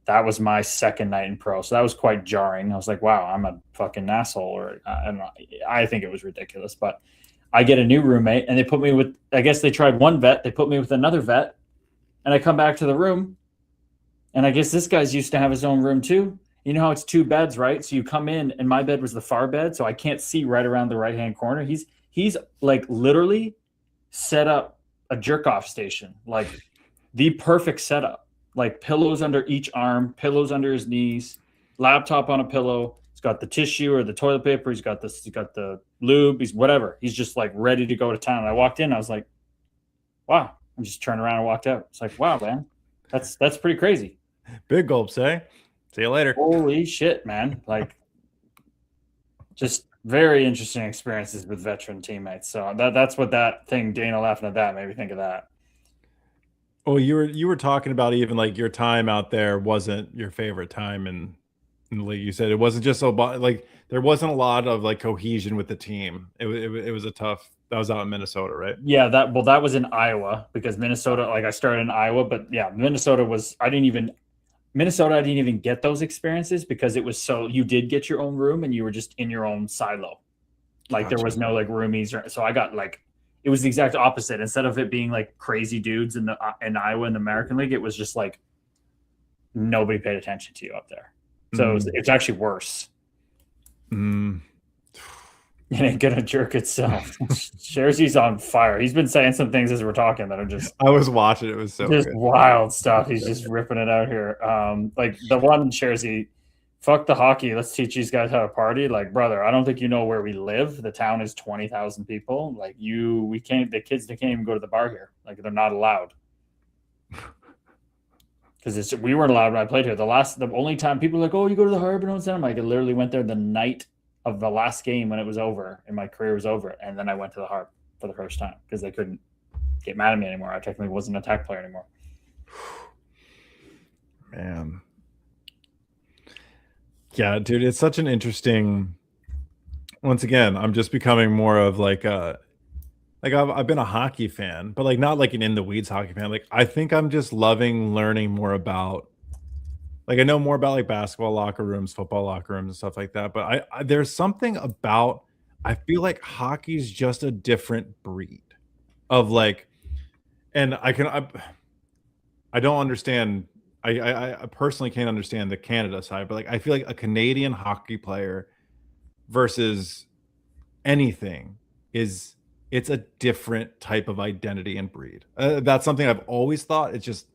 That was my second night in pro. So that was quite jarring. I was like, wow, I'm a fucking asshole. Or I don't know. I think it was ridiculous. But I get a new roommate and they put me with, I guess they tried one vet. They put me with another vet. And I come back to the room. And I guess this guy's used to have his own room too. You know how it's two beds, right? So you come in and my bed was the far bed. So I can't see right around the right-hand corner. He's like literally set up a jerk-off station, like the perfect setup, like pillows under each arm, pillows under his knees, laptop on a pillow. He's got the tissue or the toilet paper. He's got the lube. He's whatever. He's just like ready to go to town. And I walked in. I was like, wow. I just turned around and walked out. It's like, wow, man, that's pretty crazy. Big gulps, eh? See you later. Holy shit, man. Like, just very interesting experiences with veteran teammates. So that's what that thing, Dana laughing at that, made me think of that. Oh, you were talking about even like your time out there wasn't your favorite time in the league. You said it wasn't just so like there wasn't a lot of like cohesion with the team. It was a tough. That was out in Minnesota, right? Yeah, that was in Iowa because Minnesota, like I started in Iowa, but yeah, Minnesota I didn't even get those experiences because it was so you did get your own room and you were just in your own silo. Like Gotcha. There was no like roomies. So I got like, it was the exact opposite. Instead of it being like crazy dudes in Iowa in the American League, it was just like nobody paid attention to you up there. So it's actually worse. It ain't gonna jerk itself. Sherzy's on fire. He's been saying some things as we're talking that are just. I was watching. It was so just good. Wild stuff. He's just ripping it out here. Like the one Sherzy, fuck the hockey. Let's teach these guys how to party. Like, brother, I don't think you know where we live. The town is 20,000 people. Like we can't. The kids, they can't even go to the bar here. Like they're not allowed. Because we weren't allowed when I played here. The only time people are like, oh, you go to the Harbor, I'm like, I literally went there the night of the last game when it was over and my career was over, and then I went to the Harp for the first time because they couldn't get mad at me anymore. I technically wasn't an attack player anymore. Man, yeah, dude, it's such an interesting. Once again, I'm just becoming more of like I've been a hockey fan, but like not like an in the weeds hockey fan. Like I think I'm just loving learning more about. Like I know more about like basketball locker rooms, football locker rooms, and stuff like that. But I there's something about I feel like hockey's just a different breed of like, and I don't understand. I personally can't understand the Canada side, but like I feel like a Canadian hockey player versus anything it's a different type of identity and breed. That's something I've always thought. It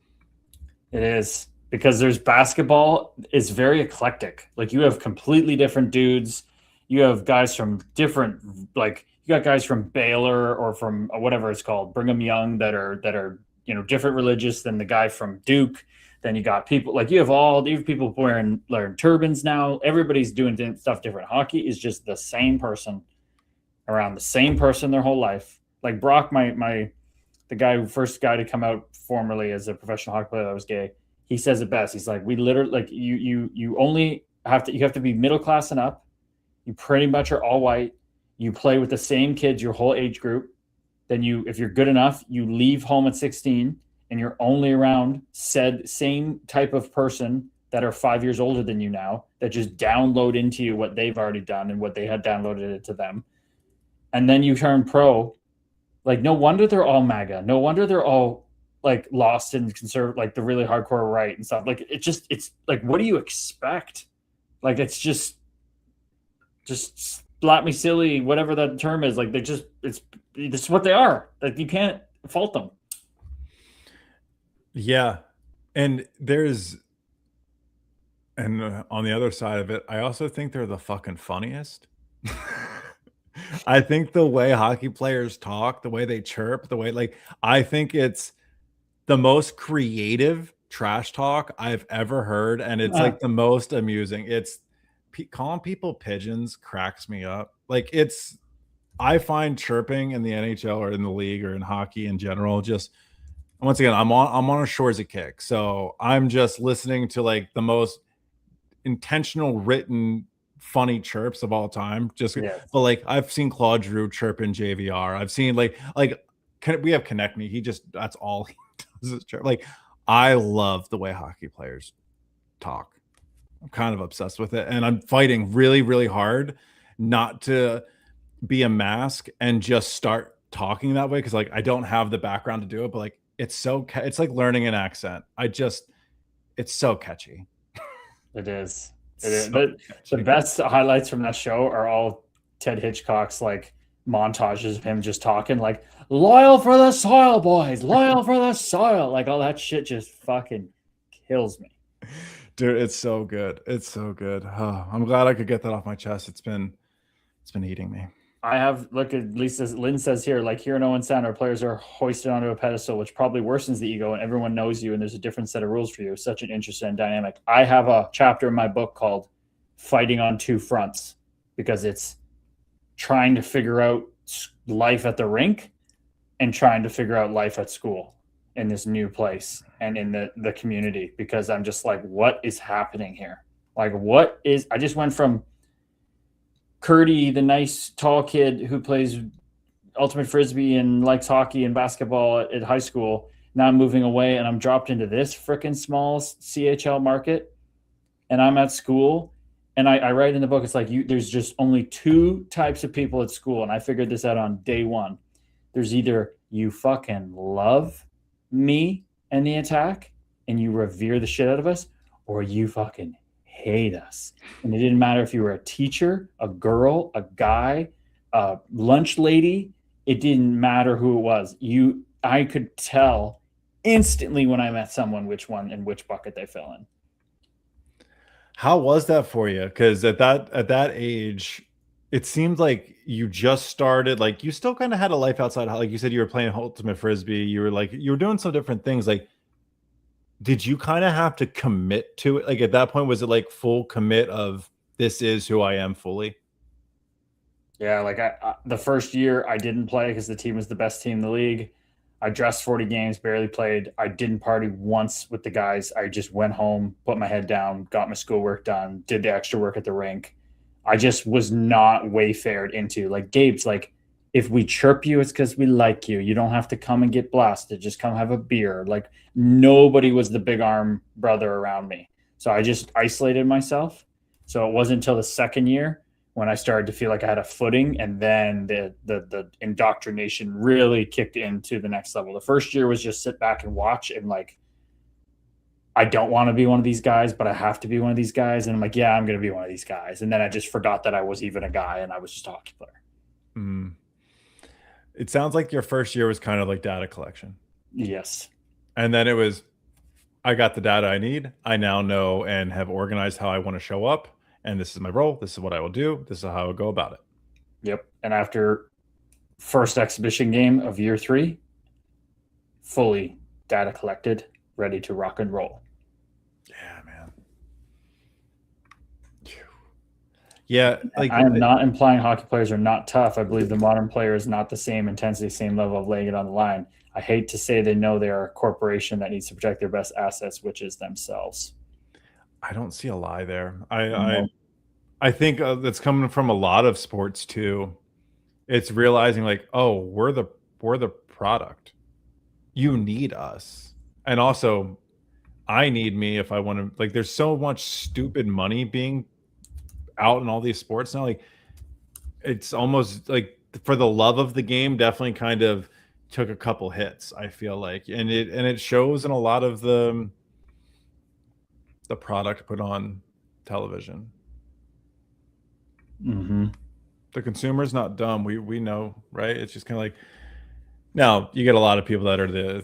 is. Because there's basketball is very eclectic. Like you have completely different dudes. You have guys from different, like you got guys from Baylor or from whatever it's called, Brigham Young that are different religious than the guy from Duke. Then you got people like you have people wearing turbans now. Everybody's doing stuff different. Hockey is just the same person around the same person their whole life. Like Brock, the first guy to come out formerly as a professional hockey player that was gay. he says it best. He's like, we literally like you only have to be middle class and up. You pretty much are all white. You play with the same kids your whole age group. Then if you're good enough, you leave home at 16 and you're only around said same type of person that are 5 years older than you now that just download into you what they've already done and what they had downloaded into them. And then you turn pro. Like, no wonder they're all MAGA. No wonder they're all like lost in conservative, like the really hardcore right and stuff. Like, it's like, what do you expect? Like, it's just slap me silly, whatever that term is. Like, this is what they are. Like, you can't fault them. Yeah. And on the other side of it, I also think they're the fucking funniest. I think the way hockey players talk, the way they chirp, I think it's the most creative trash talk I've ever heard, and it's like the most amusing. It's calling people pigeons cracks me up. I find chirping in the NHL or in the league or in hockey in general, just once again, I'm on a shores of kick, so I'm just listening to like the most intentional written funny chirps of all time. But like I've seen Claude Giroux chirp in JVR. I've seen we have Connect Me. That's all he does is chirp. Like, I love the way hockey players talk. I'm kind of obsessed with it, and I'm fighting really, really hard not to be a mask and just start talking that way because like I don't have the background to do it. But like it's like learning an accent. It's so catchy. It is. The best highlights from that show are all Ted Hitchcock's like montages of him just talking like loyal for the soil, boys, loyal for the soil. Like all that shit just fucking kills me. Dude, it's so good. It's so good. Oh, I'm glad I could get that off my chest. It's been eating me. I have look at Lisa Lynn says here, like here in Owen Sound, our players are hoisted onto a pedestal, which probably worsens the ego, and everyone knows you, and there's a different set of rules for you. Such an interesting dynamic. I have a chapter in my book called Fighting on Two Fronts because it's trying to figure out life at the rink and trying to figure out life at school in this new place and in the community, because I'm just like, what is happening here? Like, I just went from Curdy, the nice tall kid who plays ultimate frisbee and likes hockey and basketball at high school. Now I'm moving away and I'm dropped into this freaking small CHL market, and I'm at school. And I write in the book, it's like there's just only two types of people at school, and I figured this out on day one. There's either you fucking love me and the attack and you revere the shit out of us, or you fucking hate us. And it didn't matter if you were a teacher, a girl, a guy, a lunch lady. It didn't matter who it was. I could tell instantly when I met someone which one and which bucket they fell in. How was that for you? Because at that age, it seemed like you just started. Like you still kind of had a life outside. Like you said, you were playing ultimate frisbee. You were doing some different things. Like, did you kind of have to commit to it? Like at that point, was it like full commit of this is who I am fully? Yeah, like the first year I didn't play because the team was the best team in the league. I dressed 40 games, barely played. I didn't party once with the guys. I just went home, put my head down, got my schoolwork done, did the extra work at the rink. I just was not wayfared into. Like Gabe's like, if we chirp you, it's because we like you. You don't have to come and get blasted. Just come have a beer. Like nobody was the big arm brother around me. So I just isolated myself. So it wasn't until the second year when I started to feel like I had a footing, and then the indoctrination really kicked into the next level. The first year was just sit back and watch, and like, I don't want to be one of these guys, but I have to be one of these guys. And I'm like, yeah, I'm going to be one of these guys. And then I just forgot that I was even a guy and I was just a hockey player. Mm. It sounds like your first year was kind of like data collection. Yes. And then it was, I got the data I need. I now know and have organized how I want to show up. And this is my role. This is what I will do. This is how I will go about it. Yep. And after first exhibition game of year 3, fully data collected, ready to rock and roll. Yeah, man. Yeah. Like, I am not implying hockey players are not tough. I believe the modern player is not the same intensity, same level of laying it on the line. I hate to say they know they are a corporation that needs to protect their best assets, which is themselves. I don't see a lie there. No. I think that's coming from a lot of sports too. It's realizing like, oh, we're the product. You need us, and also I need me if I want to. Like, there's so much stupid money being out in all these sports now. Like, it's almost like for the love of the game, definitely kind of took a couple hits. I feel like, and it shows in a lot of the product put on television. Mm-hmm. The consumer's not dumb. We know, right? It's just kind of like, now you get a lot of people that are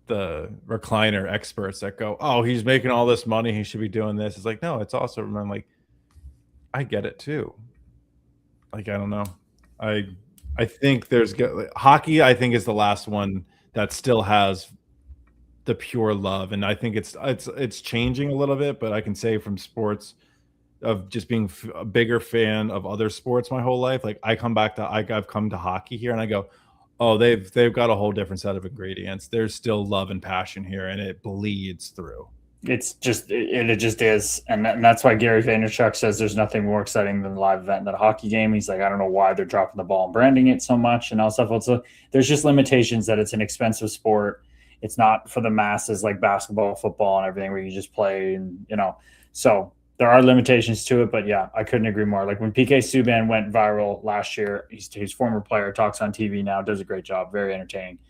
the recliner experts that go, "Oh, he's making all this money. He should be doing this." It's like, no, it's also, I'm like, I get it too. Like, I don't know. I I think hockey. I think is the last one that still has the pure love, and I think it's changing a little bit. But I can say from sports of just being a bigger fan of other sports my whole life. Like, I've come to hockey here, and I go, oh, they've got a whole different set of ingredients. There's still love and passion here, and it bleeds through. It's just it just is, and that's why Gary Vaynerchuk says there's nothing more exciting than a live event than a hockey game. He's like, I don't know why they're dropping the ball and branding it so much and all stuff. Also, there's just limitations that it's an expensive sport. It's not for the masses like basketball, football, and everything where you just play and So there are limitations to it, but yeah, I couldn't agree more. Like when PK Subban went viral last year, he's former player, talks on TV now, does a great job, very entertaining.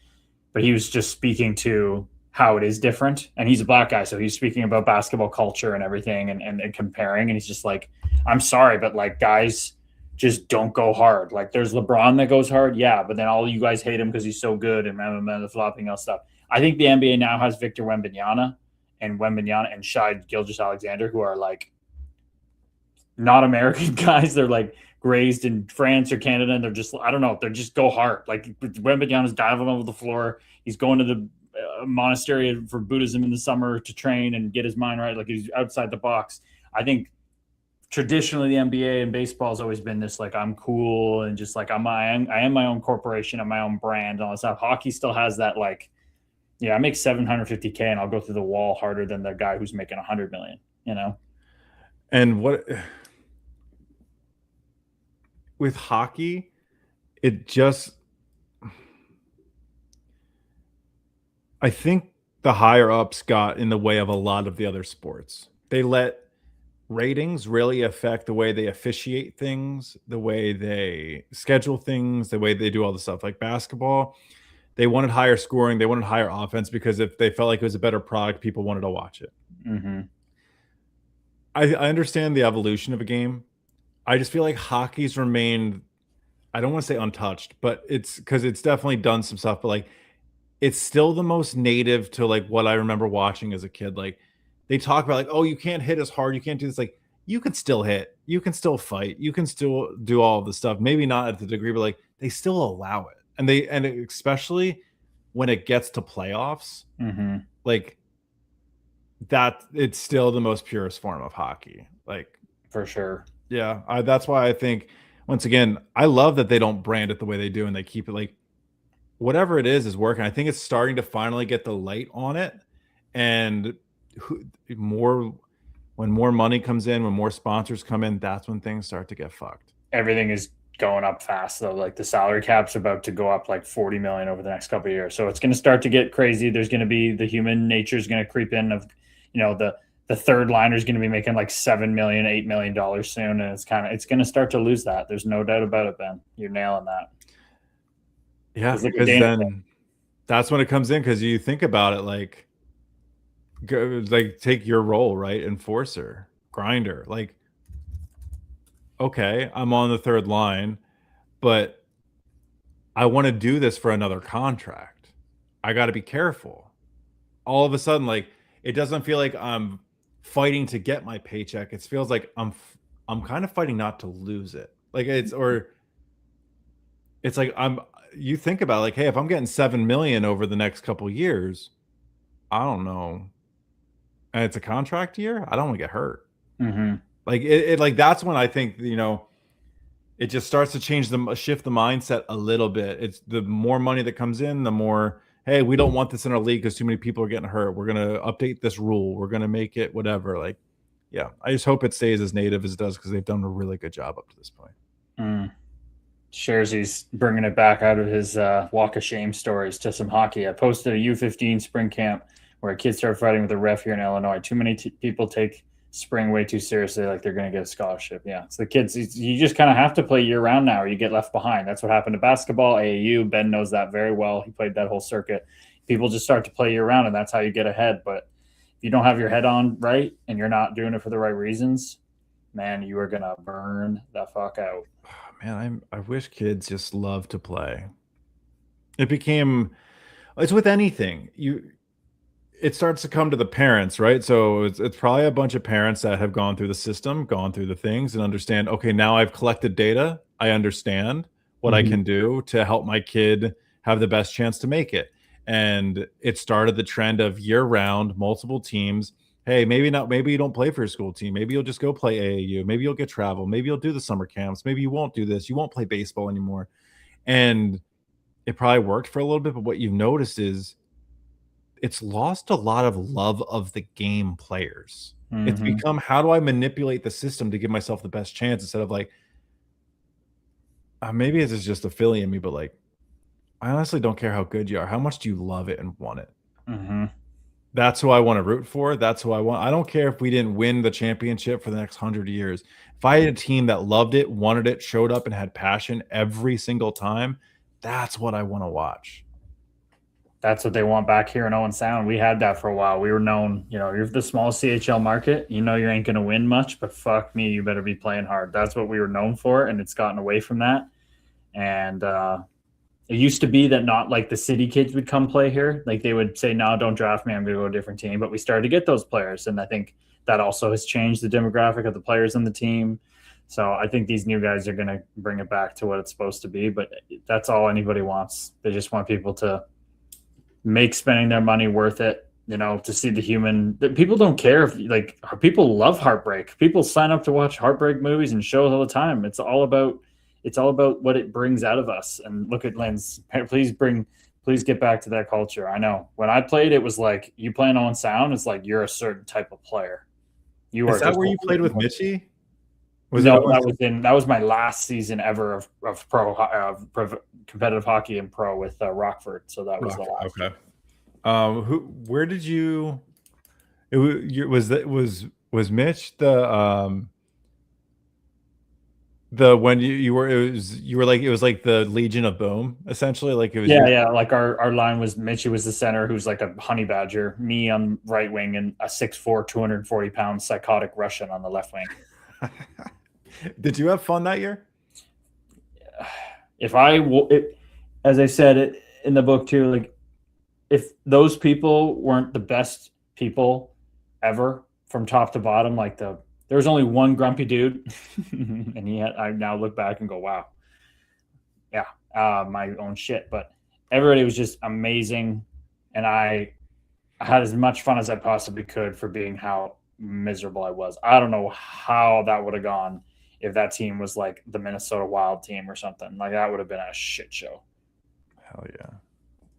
But he was just speaking to how it is different. And he's a black guy. So he's speaking about basketball culture and everything and comparing. And he's just like, I'm sorry, but like guys just don't go hard. Like there's LeBron that goes hard. Yeah. But then all you guys hate him because he's so good and the flopping else stuff. I think the NBA now has Victor Wembanyama and Shai Gilgeous-Alexander, who are like not American guys. They're like raised in France or Canada, and they're just, I don't know, they're just go hard. Like Wembanyama's diving over the floor. He's going to the monastery for Buddhism in the summer to train and get his mind right. Like he's outside the box. I think traditionally the NBA and baseball has always been this like I'm cool and just like I am my own corporation, I'm my own brand, and all that stuff. Hockey still has that like, yeah, I make $750K and I'll go through the wall harder than the guy who's making 100 million. And what with hockey, it just, I think the higher ups got in the way of a lot of the other sports. They let ratings really affect the way they officiate things, the way they schedule things, the way they do all the stuff. Like basketball, they wanted higher scoring, they wanted higher offense because if they felt like it was a better product, people wanted to watch it. Mm-hmm. I understand the evolution of a game. I just feel like hockey's remained, I don't want to say untouched, but it's because it's definitely done some stuff, but like it's still the most native to like what I remember watching as a kid. Like they talk about like, oh, you can't hit as hard, you can't do this. Like you can still hit, you can still fight, you can still do all of this stuff. Maybe not at the degree, but like they still allow it. And especially when it gets to playoffs, Mm-hmm. like that, it's still the most purest form of hockey. Like For sure. yeah, that's why I think, once again, I love that they don't brand it the way they do and they keep it like whatever it is working. I think it's starting to finally get the light on it, and more when more money comes in, when more sponsors come in, that's when things start to get fucked. Everything is going up fast though. Like the salary cap's about to go up like 40 million over the next couple of years. So it's going to start to get crazy. There's going to be the human nature is going to creep in of, the third liner is going to be making like $7 million, $8 million soon. And it's going to start to lose that. There's no doubt about it, Ben. You're nailing that. Yeah. It's like a Because Dana then thing. that's when it comes in. Cause you think about it, like take your role, right? Enforcer, grinder, like, okay, I'm on the third line, but I want to do this for another contract. I got to be careful. All of a sudden, like, it doesn't feel like I'm fighting to get my paycheck. It feels like I'm kind of fighting not to lose it. Like it's like you think about it, like, hey, if I'm getting 7 million over the next couple years, I don't know. And it's a contract year, I don't want to get hurt. Mm-hmm. Like it like that's when I think, it just starts to shift the mindset a little bit. It's the more money that comes in, the more, hey, we don't want this in our league because too many people are getting hurt. We're gonna update this rule. We're gonna make it whatever. Like, yeah, I just hope it stays as native as it does because they've done a really good job up to this point. He's bringing it back out of his walk of shame stories to some hockey. I posted a U15 spring camp where a kid started fighting with a ref here in Illinois. Too many people take spring way too seriously, like they're going to get a scholarship. Yeah, it's the kids. You just kind of have to play year round now, or you get left behind. That's what happened to basketball, AAU. Ben knows that very well. He played that whole circuit. People just start to play year round, and that's how you get ahead. But if you don't have your head on right and you're not doing it for the right reasons, man, you are gonna burn the fuck out. Man, I wish kids just love to play. It became it's with anything. It starts to come to the parents, right? So it's probably a bunch of parents that have gone through the system, gone through the things, and understand, okay, now I've collected data. I understand what I can do to help my kid have the best chance to make it. And it started the trend of year round, multiple teams. Hey, maybe you don't play for your school team. Maybe you'll just go play AAU. Maybe you'll get travel. Maybe you'll do the summer camps. Maybe you won't do this. You won't play baseball anymore. And it probably worked for a little bit, but what you've noticed is it's lost a lot of love of the game players. It's become, how do I manipulate the system to give myself the best chance, instead of like, maybe this is just a Philly in me, but like, I honestly don't care how good you are. How much do you love it and want it? That's who I want to root for. That's who I want. I don't care if we didn't win the championship for the next 100 years. If I had a team that loved it, wanted it, showed up, and had passion every single time, that's what I want to watch. That's what they want back here in Owen Sound. We had that for a while. We were known, you're the small CHL market. You ain't going to win much, but fuck me, you better be playing hard. That's what we were known for, and it's gotten away from that. And it used to be that not like the city kids would come play here. Like they would say, no, don't draft me. I'm going to go to a different team. But we started to get those players, and I think that also has changed the demographic of the players on the team. So I think these new guys are going to bring it back to what it's supposed to be. But that's all anybody wants. They just want people to make spending their money worth it, to see the human. People don't care if, like, people love heartbreak. People sign up to watch heartbreak movies and shows all the time. It's all about what it brings out of us. And look at Lynn's. Please get back to that culture. I know when I played, it was like, you playing on sound, it's like you're a certain type of player. Is that where you played with Mitchie? That was my last season ever of pro competitive hockey and pro with Rockford. So that was the last. Okay. Where did you? Was Mitch the when you were like, it was like the Legion of Boom, essentially, like it was. Yeah. Like our line was Mitchie was the center, who's like a honey badger. Me on right wing, and a 6'4", 240-pound psychotic Russian on the left wing. Did you have fun that year? As I said in the book too, like, if those people weren't the best people ever from top to bottom, like there was only one grumpy dude, and I now look back and go, wow, yeah, my own shit. But everybody was just amazing, and I had as much fun as I possibly could for being how miserable I was. I don't know how that would have gone if that team was like the Minnesota Wild team or something. Like, that would have been a shit show. Hell yeah.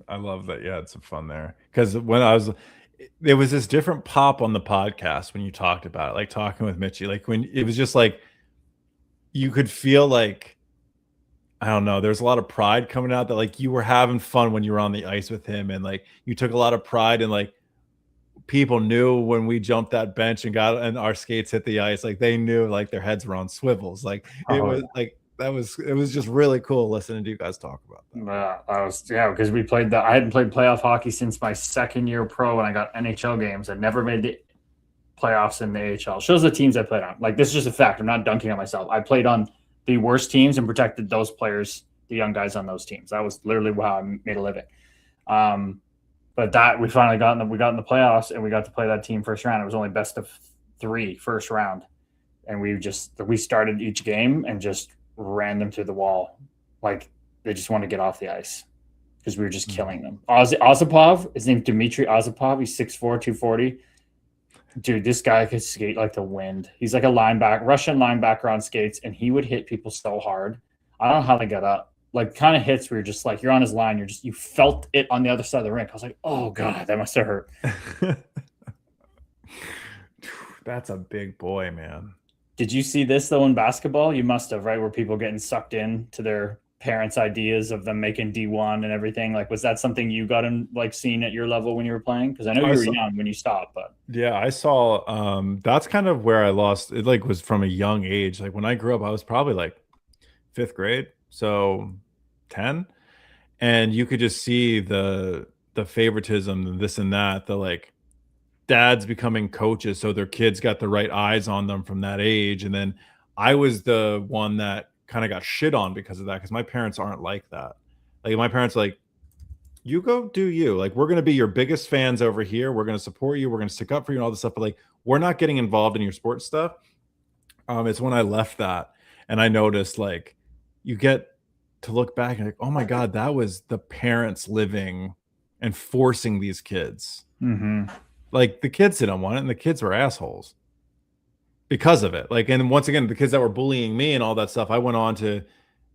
I love that. Yeah, it's some fun there. Because there was this different pop on the podcast when you talked about it, like talking with Mitchie, like when it was just like, you could feel like, I don't know, there's a lot of pride coming out, that like you were having fun when you were on the ice with him. And like, you took a lot of pride in, like, people knew when we jumped that bench and our skates hit the ice, like they knew, like their heads were on swivels. Like it was just really cool listening to you guys talk about that. Because I hadn't played playoff hockey since my second year pro, when I got NHL games. I never made the playoffs in the AHL. Shows the teams I played on. Like, this is just a fact. I'm not dunking on myself. I played on the worst teams and protected those players, the young guys on those teams. That was literally how I made a living. But that we finally got in the playoffs, and we got to play that team first round. It was only best of 3 first round, and we started each game and just ran them through the wall. Like, they just wanted to get off the ice because we were just killing them. Ozapov, his name's Dmitry Ozapov. He's 6'4", 240. Dude, this guy could skate like the wind. He's like a Russian linebacker on skates, and he would hit people so hard. I don't know how they got up. like kind of hits where you're just like, you're on his line. You felt it on the other side of the rink. I was like, oh God, that must have hurt. That's a big boy, man. Did you see this though in basketball? You must have, right? Where people getting sucked in to their parents' ideas of them making D1 and everything. Like, was that something you got in like seeing at your level when you were playing? Because I know you were young when you stopped, but yeah, I saw that's kind of where I lost it, like was from a young age. Like when I grew up, I was probably like 5th grade, so 10. And you could just see the favoritism and this and that, the like dads becoming coaches so their kids got the right eyes on them from that age. And then I was the one that kind of got shit on because of that, because my parents aren't like that. Like my parents are like, you go do you. Like, we're gonna be your biggest fans over here. We're gonna support you, we're gonna stick up for you and all this stuff, but like we're not getting involved in your sports stuff. It's when I left that and I noticed like you get to look back and like, oh my God, that was the parents living and forcing these kids. Like the kids didn't want it, and the kids were assholes because of it. Like, and once again, the kids that were bullying me and all that stuff, I went on to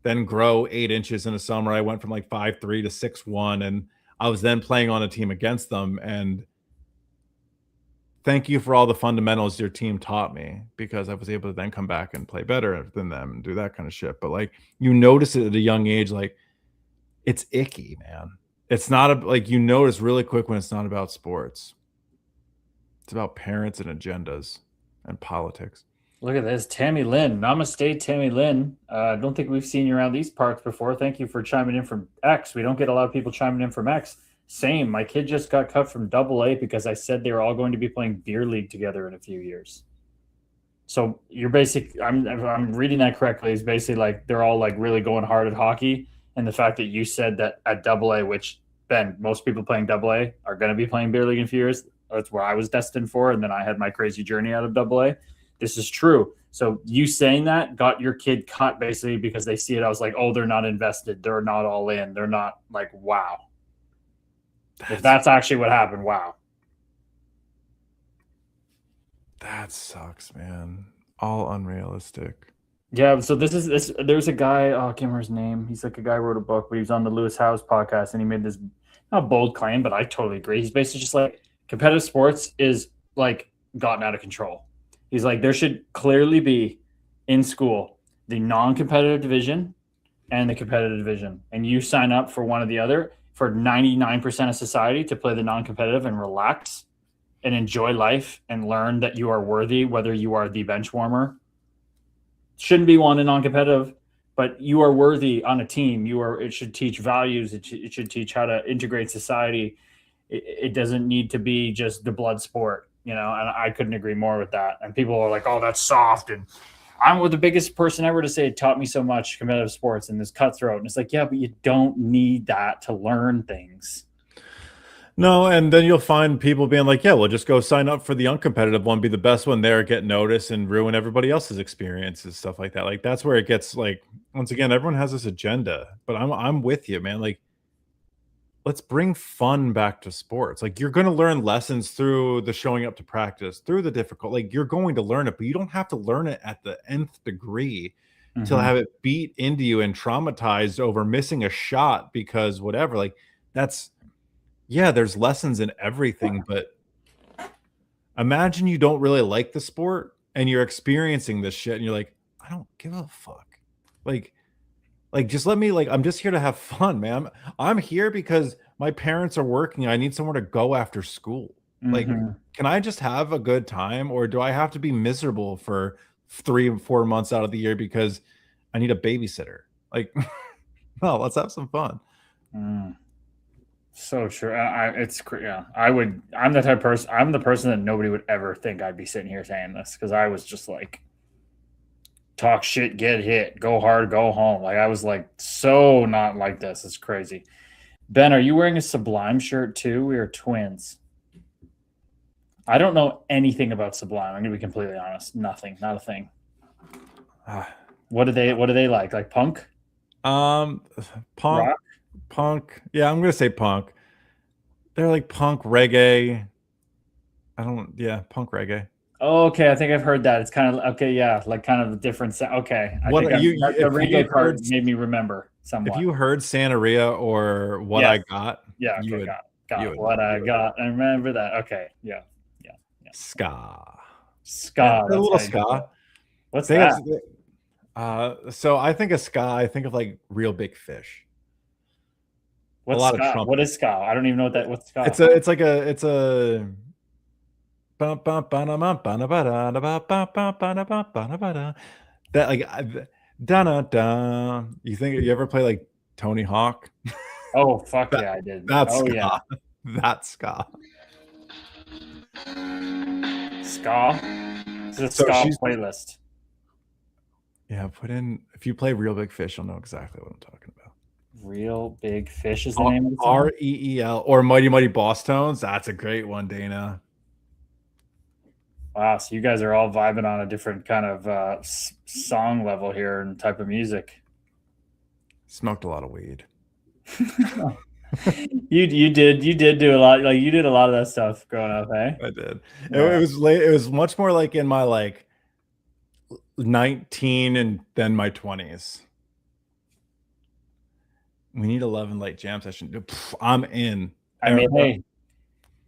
then grow 8 inches in a summer. I went from like 5'3" to 6'1", and I was then playing on a team against them. And thank you for all the fundamentals your team taught me, because I was able to then come back and play better than them and do that kind of shit. But like, you notice it at a young age, like it's icky, man. It's not like, you notice really quick when it's not about sports. It's about parents and agendas and politics. look at this. Tammy Lynn. Namaste, Tammy Lynn. I don't think we've seen you around these parts before. Thank you for chiming in from X. We don't get a lot of people chiming in from X. Same. My kid just got cut from AA because I said they were all going to be playing beer league together in a few years. So you're basically, I'm reading that correctly, is basically like they're all like really going hard at hockey. And the fact that you said that at AA, which Ben, most people playing AA are going to be playing beer league in a few years. That's where I was destined for. And then I had my crazy journey out of AA. This is true. So you saying that got your kid cut basically because they see it. I was like, oh, they're not invested. They're not all in. They're not like, wow. If that's actually what happened, wow. That sucks, man. All unrealistic. Yeah, so this. There's a guy. Oh, I can't remember his name. He's like a guy who wrote a book, but he was on the Lewis Howes podcast, and he made this not bold claim, but I totally agree. He's basically just like competitive sports is like gotten out of control. He's like there should clearly be in school the non-competitive division and the competitive division, and you sign up for one or the other for 99% of society to play the non-competitive and relax and enjoy life and learn that you are worthy, whether you are the bench warmer. Shouldn't be one in non-competitive, but you are worthy on a team. It should teach values. It should teach how to integrate society. It doesn't need to be just the blood sport, and I couldn't agree more with that. And people are like, oh, that's soft. And I'm the biggest person ever to say it taught me so much, competitive sports, and this cutthroat. And it's like, yeah, but you don't need that to learn things. No, and then you'll find people being like, yeah, well, just go sign up for the uncompetitive one, be the best one there, get noticed, and ruin everybody else's experiences, stuff like that. Like, that's where it gets like, once again, everyone has this agenda, but I'm with you, man. Like, let's bring fun back to sports. Like, you're going to learn lessons through the showing up to practice, through the difficult, like you're going to learn it, but you don't have to learn it at the nth degree to have it beat into you and traumatized over missing a shot because whatever. Like, that's, yeah, there's lessons in everything, but imagine you don't really like the sport and you're experiencing this shit and you're like, I don't give a fuck. Like just let me, like, I'm just here to have fun, man. I'm here because my parents are working. I need somewhere to go after school. Like, can I just have a good time, or do I have to be miserable for 3 or 4 months out of the year because I need a babysitter? Like, no, let's have some fun. So true. Yeah. I'm the type of person. I'm the person that nobody would ever think I'd be sitting here saying this, because I was just like, talk shit, get hit, go hard, go home. Like, I was like so not like this. It's crazy. Ben, are you wearing a Sublime shirt too? We are twins. I don't know anything about Sublime. I'm gonna be completely honest. Nothing. Not a thing. What do they like? Like punk? Punk. Rock? Punk. Yeah, I'm gonna say punk. They're like punk reggae. Punk reggae. Oh, okay, I think I've heard that. It's kind of okay, yeah, like kind of a different sound. Okay, I What think you the reggae part made me remember. somewhat. If you heard Santeria or What I Yes. Got, Yeah. you Okay. would Got you it. would What I you would got. I remember that. Okay. Yeah. ska. Yeah, Ska. a That's little how you do it. ska. What's They have that? so I think of ska, I think of like Real Big Fish. A What's lot of ska? What trumpet. is ska? I don't even know what that. What's ska? It's like a that like da da. You ever play like Tony Hawk? Oh fuck That yeah, I did. that's Oh yeah, ska. That's ska. ska. It's a So ska she's playlist. yeah, put in if you play Real Big Fish, you'll know exactly what I'm talking about. Real Big Fish is the name of the song. REEL or Mighty Mighty Boss Tones. That's a great one, Dana. Wow, so you guys are all vibing on a different kind of song level here and type of music. Smoked a lot of weed. You did do a lot, like you did a lot of that stuff growing up, eh? I did. Yeah. It was late. It was much more like in my like 19 and then my 20s. We need 11 late jam session. I'm in. I mean,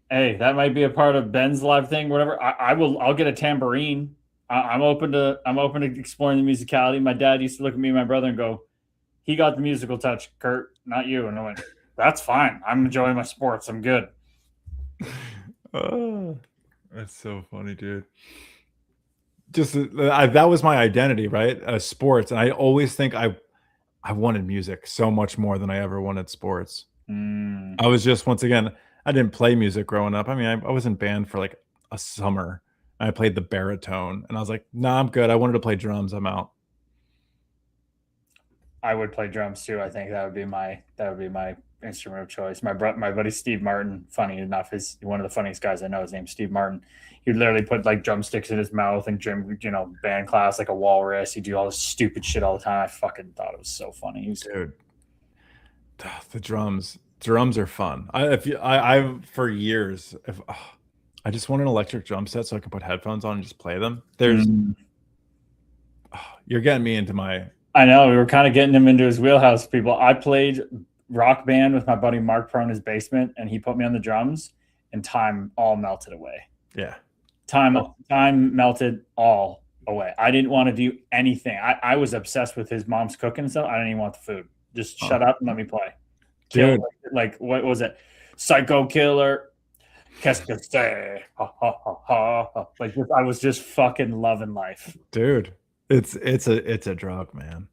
hey, that might be a part of Ben's live thing, whatever. I'll get a tambourine. I'm open to exploring the musicality. My dad used to look at me and my brother and go, he got the musical touch, Kurt, not you. And I went, that's fine. I'm enjoying my sports. I'm good. Oh, that's so funny, dude. Just that was my identity, right? Sports, and I always think I wanted music so much more than I ever wanted sports. I was just once again, I didn't play music growing up. I mean, I was in band for like a summer. I played the baritone, and I was like, "Nah, I'm good. I wanted to play drums. I'm out." I would play drums too. I think that would be my instrument of choice. My buddy Steve Martin, funny enough, is one of the funniest guys I know. His name's Steve Martin. He'd literally put like drumsticks in his mouth and gym, band class like a walrus. He'd do all this stupid shit all the time. I fucking thought it was so funny. Dude, the drums are fun. I for years, I just want an electric drum set so I can put headphones on and just play them. You're getting me into my. I know, we were kind of getting him into his wheelhouse, people. I played Rock Band with my buddy Mark Pro in his basement, and he put me on the drums, and time all melted away. Yeah. Time melted all away. I didn't want to do anything. I was obsessed with his mom's cooking and stuff. I didn't even want the food. Just shut up and let me play. Dude. Like what was it? Psycho Killer. Qu'est-ce que c'est? Ha, ha, ha, ha. Like I was just fucking loving life. Dude. It's a drug, man.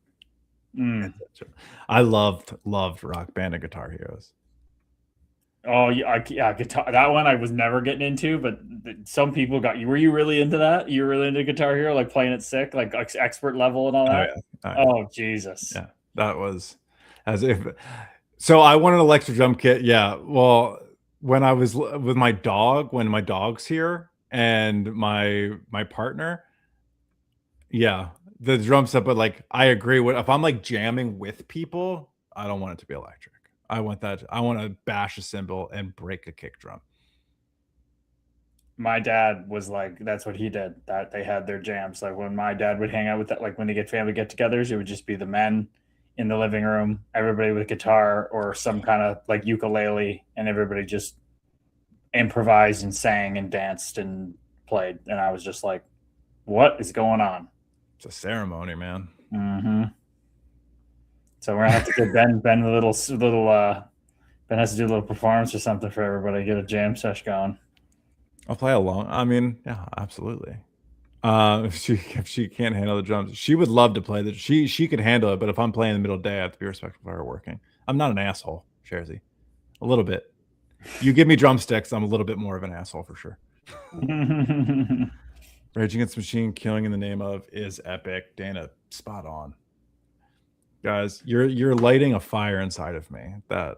I loved Rock Band and Guitar Heroes. Oh yeah, guitar. That one I was never getting into, but some people got you. Were you really into that? You were really into Guitar Hero, like playing it sick, like expert level and all that. Oh Jesus. Yeah, that was as if. So I wanted an electric drum kit. Yeah, well, when I was with my dog, when my dog's here and my partner. Yeah, the drum set, but like I agree with if I'm like jamming with people, I don't want it to be electric. I want to bash a cymbal and break a kick drum. My dad was like, that's what he did. That they had their jams. Like when my dad would hang out with that, like when they get family get-togethers, it would just be the men in the living room, everybody with guitar or some kind of like ukulele, and everybody just improvised and sang and danced and played. And I was just like, what is going on? It's a ceremony, man. Mm-hmm. So we're gonna have to get Ben a little Ben has to do a little performance or something for everybody, get a jam sesh going. I'll play along. I mean, yeah, absolutely. If she can't handle the drums, she would love to play that. She could handle it, but if I'm playing in the middle of the day, I have to be respectful of her working. I'm not an asshole, Sharzy. A little bit. You give me drumsticks, I'm a little bit more of an asshole for sure. Rage Against the Machine, Killing in the Name of is epic. Dana, spot on. Guys, you're lighting a fire inside of me that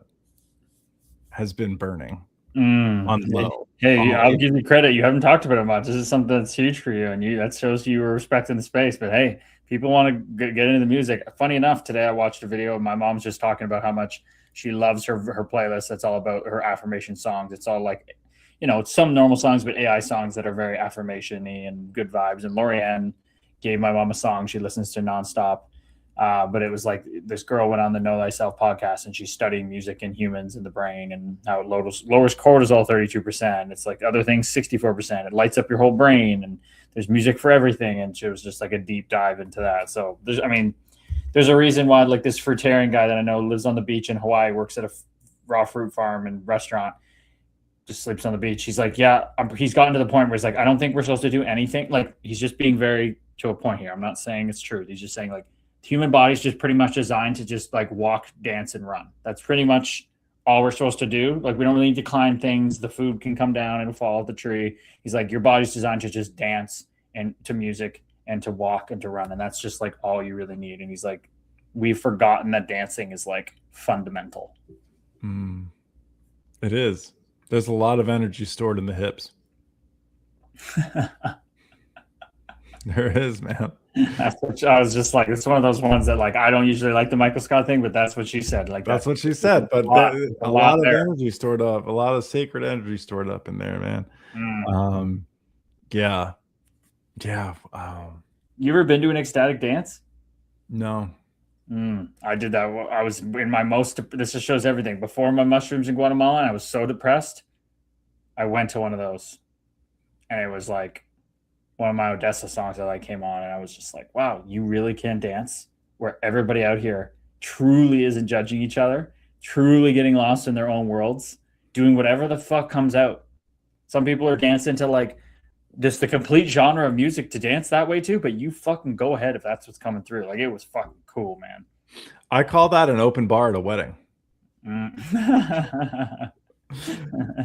has been burning on low. Hey, I'll give you credit. You haven't talked about it much. This is something that's huge for you, and that shows you were respecting the space. But hey, people want to get into the music. Funny enough, today I watched a video. My mom's just talking about how much she loves her playlist. That's all about her affirmation songs. It's all like, it's some normal songs, but AI songs that are very affirmation-y and good vibes. And Lorianne gave my mom a song she listens to nonstop. But it was like this girl went on the Know Thyself podcast and she's studying music in humans and the brain and how it lowers cortisol 32%. It's like other things 64%. It lights up your whole brain and there's music for everything. And she was just like a deep dive into that. So there's a reason why like this fruitarian guy that I know lives on the beach in Hawaii, works at a raw fruit farm and restaurant, just sleeps on the beach. He's like, yeah, he's gotten to the point where he's like, I don't think we're supposed to do anything. Like he's just being very to a point here. I'm not saying it's true. He's just saying like the human body's just pretty much designed to just like walk, dance, and run. That's pretty much all we're supposed to do. Like we don't really need to climb things. The food can come down and fall off the tree. He's like, your body's designed to just dance and to music and to walk and to run. And that's just like all you really need. And he's like, we've forgotten that dancing is like fundamental. It is. There's a lot of energy stored in the hips. There is, man. That's what I was just like, it's one of those ones that like I don't usually like the Michael Scott thing, but that's what she said. Like that's what she said. But a lot of energy stored up, a lot of sacred energy stored up in there, man. Yeah. You ever been to an ecstatic dance? No. I did that. I was in my this just shows everything. Before my mushrooms in Guatemala, and I was so depressed. I went to one of those, and it was like one of my Odessa songs that like came on, and I was just like, wow, you really can dance where everybody out here truly isn't judging each other, truly getting lost in their own worlds, doing whatever the fuck comes out. Some people are dancing to like just the complete genre of music to dance that way too, but you fucking go ahead if that's what's coming through. Like it was fucking cool, man. I call that an open bar at a wedding.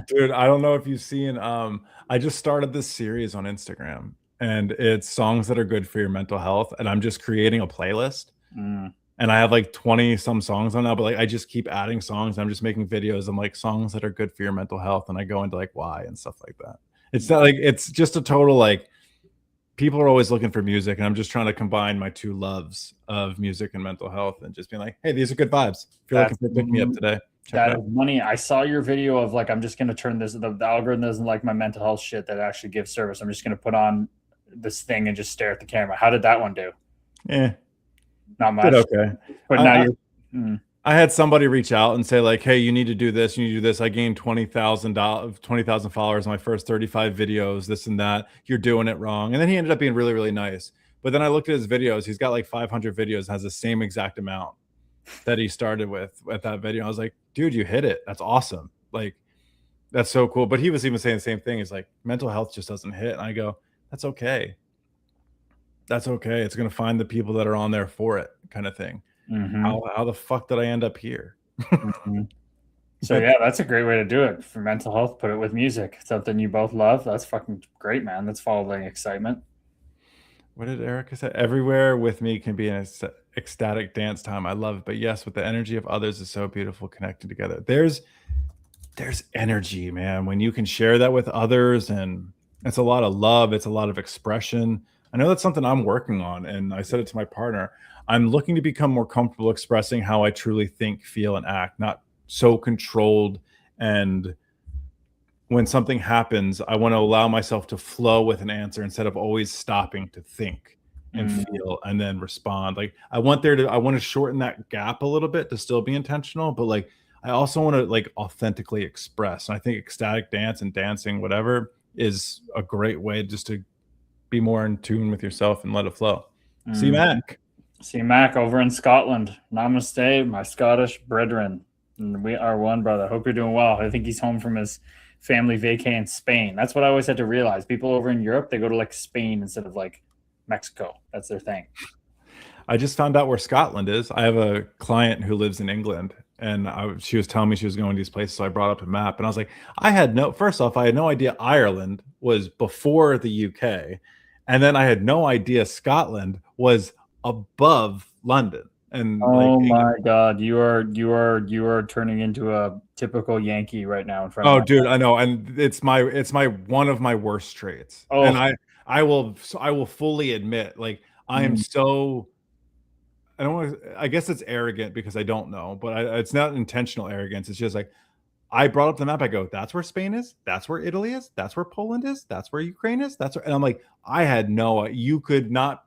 Dude, I don't know if you've seen I just started this series on Instagram, and it's songs that are good for your mental health, and I'm just creating a playlist. And I have like 20 some songs on now, but like I just keep adding songs. I'm just making videos. I'm like songs that are good for your mental health, and I go into like why and stuff like that. It's not like it's just a total like people are always looking for music, and I'm just trying to combine my two loves of music and mental health, and just being like, hey, these are good vibes. If you're looking for pick me up today, that is money. I saw your video of like I'm just gonna turn this. The algorithm doesn't like my mental health shit that actually gives service. I'm just gonna put on this thing and just stare at the camera. How did that one do? Not much. Okay, but now you're. I had somebody reach out and say like, hey, you need to do this. You need to do this. I gained 20,000 followers on my first 35 videos, this and that. You're doing it wrong. And then he ended up being really, really nice. But then I looked at his videos. He's got like 500 videos, has the same exact amount that he started with at that video. I was like, dude, you hit it. That's awesome. Like, that's so cool. But he was even saying the same thing. He's like, mental health just doesn't hit. And I go, that's okay. That's okay. It's going to find the people that are on there for it, kind of thing. How the fuck did I end up here? So yeah, that's a great way to do it for mental health. Put it with music, something you both love. That's fucking great, man. That's following excitement. What did Erica say? Everywhere with me can be an ecstatic dance time. I love it, but yes, with the energy of others is so beautiful, connecting together. There's energy, man, when you can share that with others, and it's a lot of love. It's a lot of expression. I know that's something I'm working on, and I said it to my partner. I'm looking to become more comfortable expressing how I truly think, feel, and act, not so controlled. And when something happens, I want to allow myself to flow with an answer instead of always stopping to think and feel and then respond. Like I want to shorten that gap a little bit to still be intentional, but like I also want to like authentically express. And I think ecstatic dance and dancing, whatever, is a great way just to be more in tune with yourself and let it flow. See Mac. See Mac over in Scotland. Namaste, my Scottish brethren. And we are one, brother. Hope you're doing well. I think he's home from his family vacay in Spain. That's what I always had to realize. People over in Europe, they go to like Spain instead of like Mexico. That's their thing. I just found out where Scotland is. I have a client who lives in England, and she was telling me she was going to these places. So I brought up a map, and I was like, first off, I had no idea Ireland was before the UK. And then I had no idea Scotland was above London. And oh my God, you are turning into a typical Yankee right now in front of me. Oh, dude, I know, and it's my one of my worst traits. Oh. And I will fully admit, like I am so. I don't want to. I guess it's arrogant because I don't know, but it's not intentional arrogance. It's just like I brought up the map. I go, that's where Spain is. That's where Italy is. That's where Poland is. That's where Ukraine is. And I'm like, I had no. You could not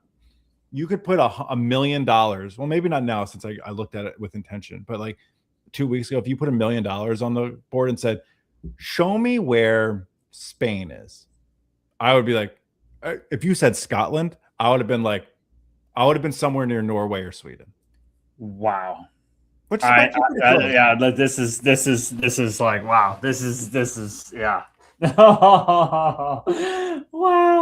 you could put $1 million. Well, maybe not now since I looked at it with intention, but like 2 weeks ago, if you put $1 million on the board and said, show me where Spain is, I would be like, if you said Scotland, I would have been somewhere near Norway or Sweden. Wow. Which is pretty close. Yeah, this is like, wow, this is yeah. Wow,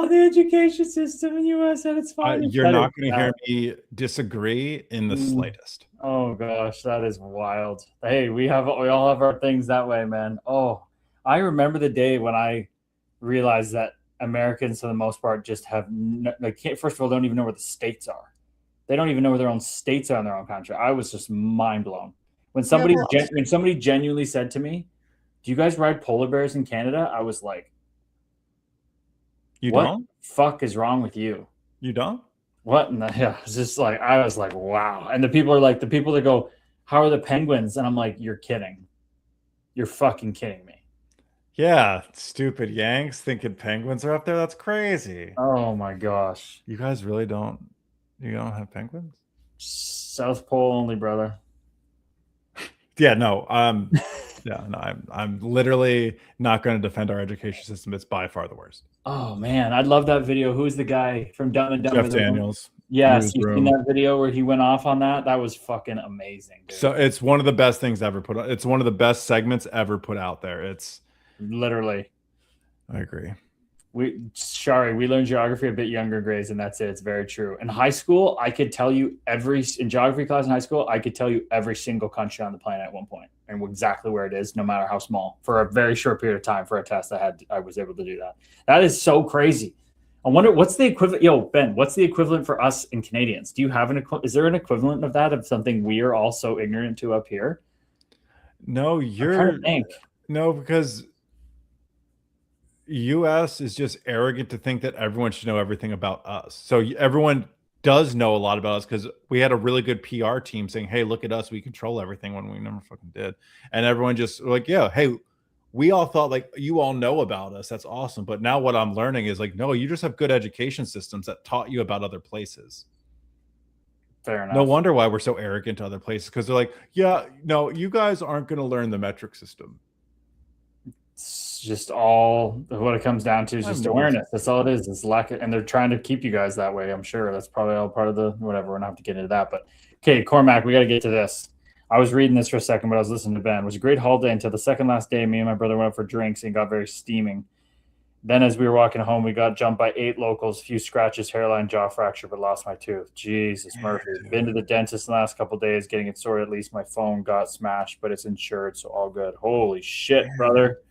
the education system in the U.S. at its finest. You're not going to hear me disagree in the slightest. Oh gosh, that is wild. Hey, we all have our things that way, man. Oh, I remember the day when I realized that Americans, for the most part, just have first of all, don't even know where the states are. They don't even know where their own states are in their own country. I was just mind blown when somebody genuinely said to me, "Do you guys ride polar bears in Canada?" I was like, "You what don't? Fuck is wrong with you? You don't? What?" And it's just like, I was like, wow. And the people that go, "How are the penguins?" And I'm like, "You're kidding. You're fucking kidding me." Yeah, stupid Yanks thinking penguins are up there. That's crazy. Oh my gosh. You guys really don't. You don't have penguins? South Pole only, brother. Yeah, no. Yeah, no. I'm literally not going to defend our education system. It's by far the worst. Oh man, I love that video. Who's the guy from Dumb and Dumber? Jeff Daniels. Yes, you've seen that video where he went off on that? That was fucking amazing, dude. So it's one of the best things ever put out. It's one of the best segments ever put out there. It's literally. I agree. We learned geography a bit younger grades, and that's it. It's very true. In high school, I could tell you in geography class in high school, I could tell you every single country on the planet at one point and exactly where it is, no matter how small, for a very short period of time. For a test I was able to do that. That is so crazy. I wonder what's the equivalent. Yo, Ben, what's the equivalent for us in Canadians? Do you have is there an equivalent of that, of something we are all so ignorant to up here? No, no, because US is just arrogant to think that everyone should know everything about us. So everyone does know a lot about us because we had a really good PR team saying, "Hey, look at us, we control everything," when we never fucking did. And everyone just like, yeah, hey, we all thought like, you all know about us. That's awesome. But now what I'm learning is like, no, you just have good education systems that taught you about other places. Fair enough. No wonder why we're so arrogant to other places, because they're like, yeah, no, you guys aren't going to learn the metric system. It's just all what it comes down to is just awareness. That's all it is. It's lack of, and they're trying to keep you guys that way. I'm sure that's probably all part of the whatever. We're not have to get into that, but okay, Cormac, we got to get to this. I was reading this for a second, but I was listening to Ben. It was a great holiday until the second last day. Me and my brother went out for drinks and got very steaming. Then as we were walking home, we got jumped by 8 locals, few scratches, hairline, jaw fracture, but lost my tooth. Jesus, Murphy. Been to the dentist the last couple of days, getting it sorted. At least my phone got smashed, but it's insured, so all good. Holy shit, brother.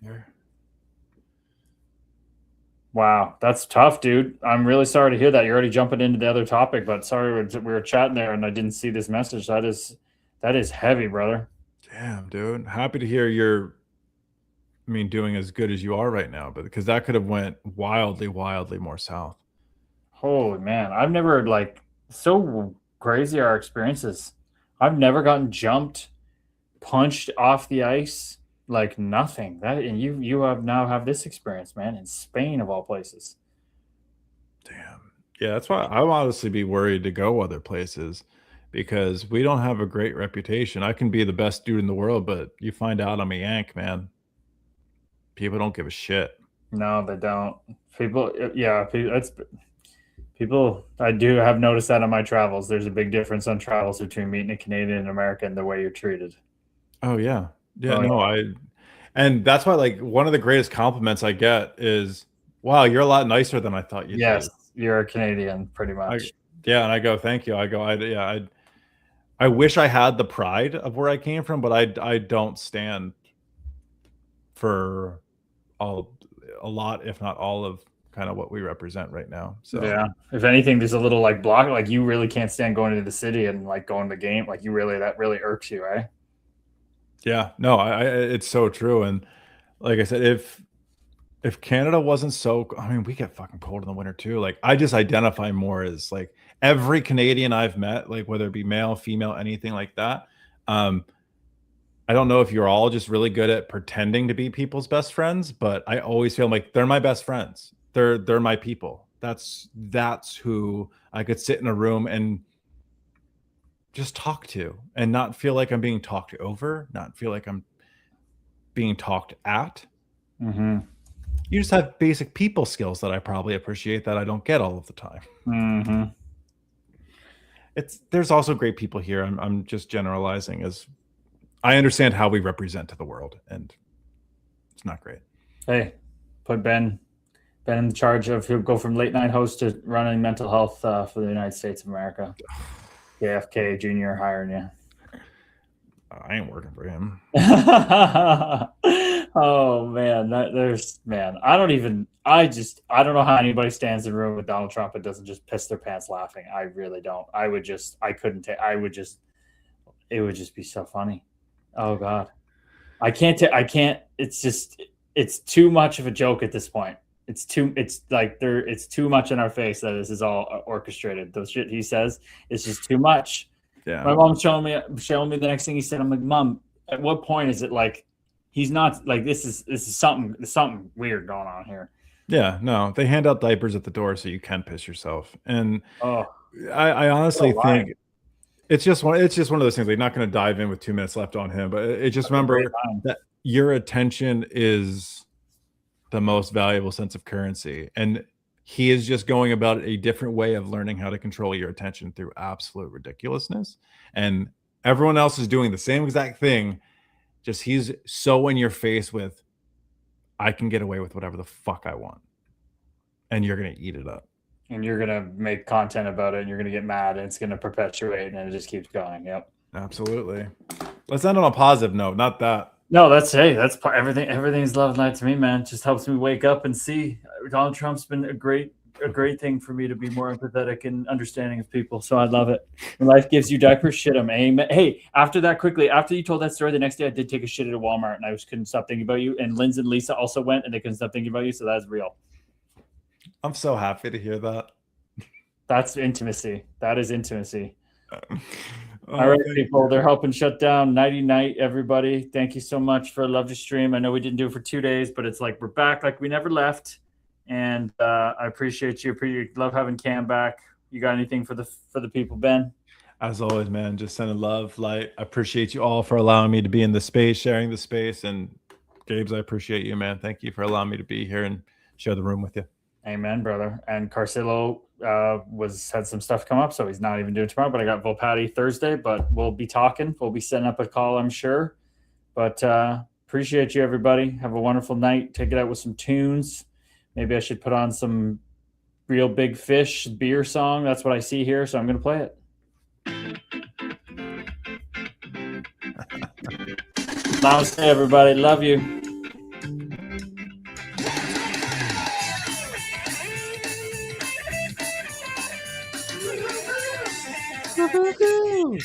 Wow, that's tough, dude. I'm really sorry to hear that. You're already jumping into the other topic, but sorry, we were chatting there and I didn't see this message. That is heavy, brother. Damn, dude. Happy to hear you're doing as good as you are right now, but because that could have went wildly more south. Holy man, I've never so crazy our experiences. I've never gotten jumped, punched off the ice, like nothing. That, and you have this experience, man, in Spain of all places. Damn. Yeah, that's why I would honestly be worried to go other places, because we don't have a great reputation. I can be the best dude in the world, but you find out I'm a Yank, man. People don't give a shit. No, they don't. People, yeah, people. I do have noticed that on my travels. There's a big difference on travels between meeting a Canadian and American and the way you're treated. Oh yeah, and that's why, like, one of the greatest compliments I get is, "Wow, you're a lot nicer than I thought you'd be." Yes, you're a Canadian, pretty much. Yeah, and I go, "Thank you." I go, I wish I had the pride of where I came from, but I don't stand for a lot, if not all, of kind of what we represent right now. So yeah, if anything, there's a little like block. Like, you really can't stand going into the city and like going to the game. Like, that really irks you, right? Yeah, no, it's so true. And like I said, if Canada wasn't so, we get fucking cold in the winter too. Like, I just identify more as like every Canadian I've met, like whether it be male, female, anything like that. I don't know if you're all just really good at pretending to be people's best friends, but I always feel like they're my best friends. They're my people. That's who I could sit in a room and just talk to and not feel like I'm being talked over, not feel like I'm being talked at. Mm-hmm. You just have basic people skills that I probably appreciate that I don't get all of the time. Mm-hmm. There's also great people here. I'm just generalizing as I understand how we represent to the world, and it's not great. Hey, put Ben in charge of, he'll go from late night host to running mental health for the United States of America. JFK Jr. hiring you. I ain't working for him. Oh man, I don't know how anybody stands in a room with Donald Trump and doesn't just piss their pants laughing. I really don't. It would just be so funny. Oh God. I can't, it's too much of a joke at this point. It's too much in our face that this is all orchestrated. The shit he says is just too much. Yeah. My mom's showing me the next thing he said. I'm like, Mom, at what point is it like he's not like this is something weird going on here? Yeah, no, they hand out diapers at the door so you can piss yourself. And Oh, I honestly think it's just one of those things. Like, not going to dive in with 2 minutes left on him, but remember that your attention is the most valuable sense of currency, and he is just going about a different way of learning how to control your attention through absolute ridiculousness. And everyone else is doing the same exact thing. Just he's so in your face with, I can get away with whatever the fuck I want, and you're going to eat it up. And you're going to make content about it, and you're going to get mad, and it's going to perpetuate, and it just keeps going. Yep. Absolutely. Let's end on a positive note, not that. No, that's everything. Everything's love night to me, man. It just helps me wake up and see Donald Trump's been a great thing for me to be more empathetic and understanding of people. So I love it. When life gives you diapers, shit them. Amen. Hey, after you told that story, the next day I did take a shit at a Walmart, and I just couldn't stop thinking about you. And Linz and Lisa also went, and they couldn't stop thinking about you. So that's real. I'm so happy to hear that. That's intimacy. That is intimacy. All right, people, they're helping shut down. Nighty night, everybody. Thank you so much for a lovely stream. I know we didn't do it for 2 days, but it's like we're back like we never left. And I appreciate you. Love having Cam back. You got anything for the people, Ben? As always, man, just sending love, light. I appreciate you all for allowing me to be in the space, sharing the space. And Gabes, I appreciate you, man. Thank you for allowing me to be here and share the room with you. Amen, brother. And Carcillo had some stuff come up, so he's not even doing tomorrow. But I got Volpatti Thursday, but we'll be talking. We'll be setting up a call, I'm sure. But appreciate you, everybody. Have a wonderful night. Take it out with some tunes. Maybe I should put on some Real Big Fish beer song. That's what I see here, so I'm going to play it. Namaste, everybody. Love you. Woo-hoo-hoo.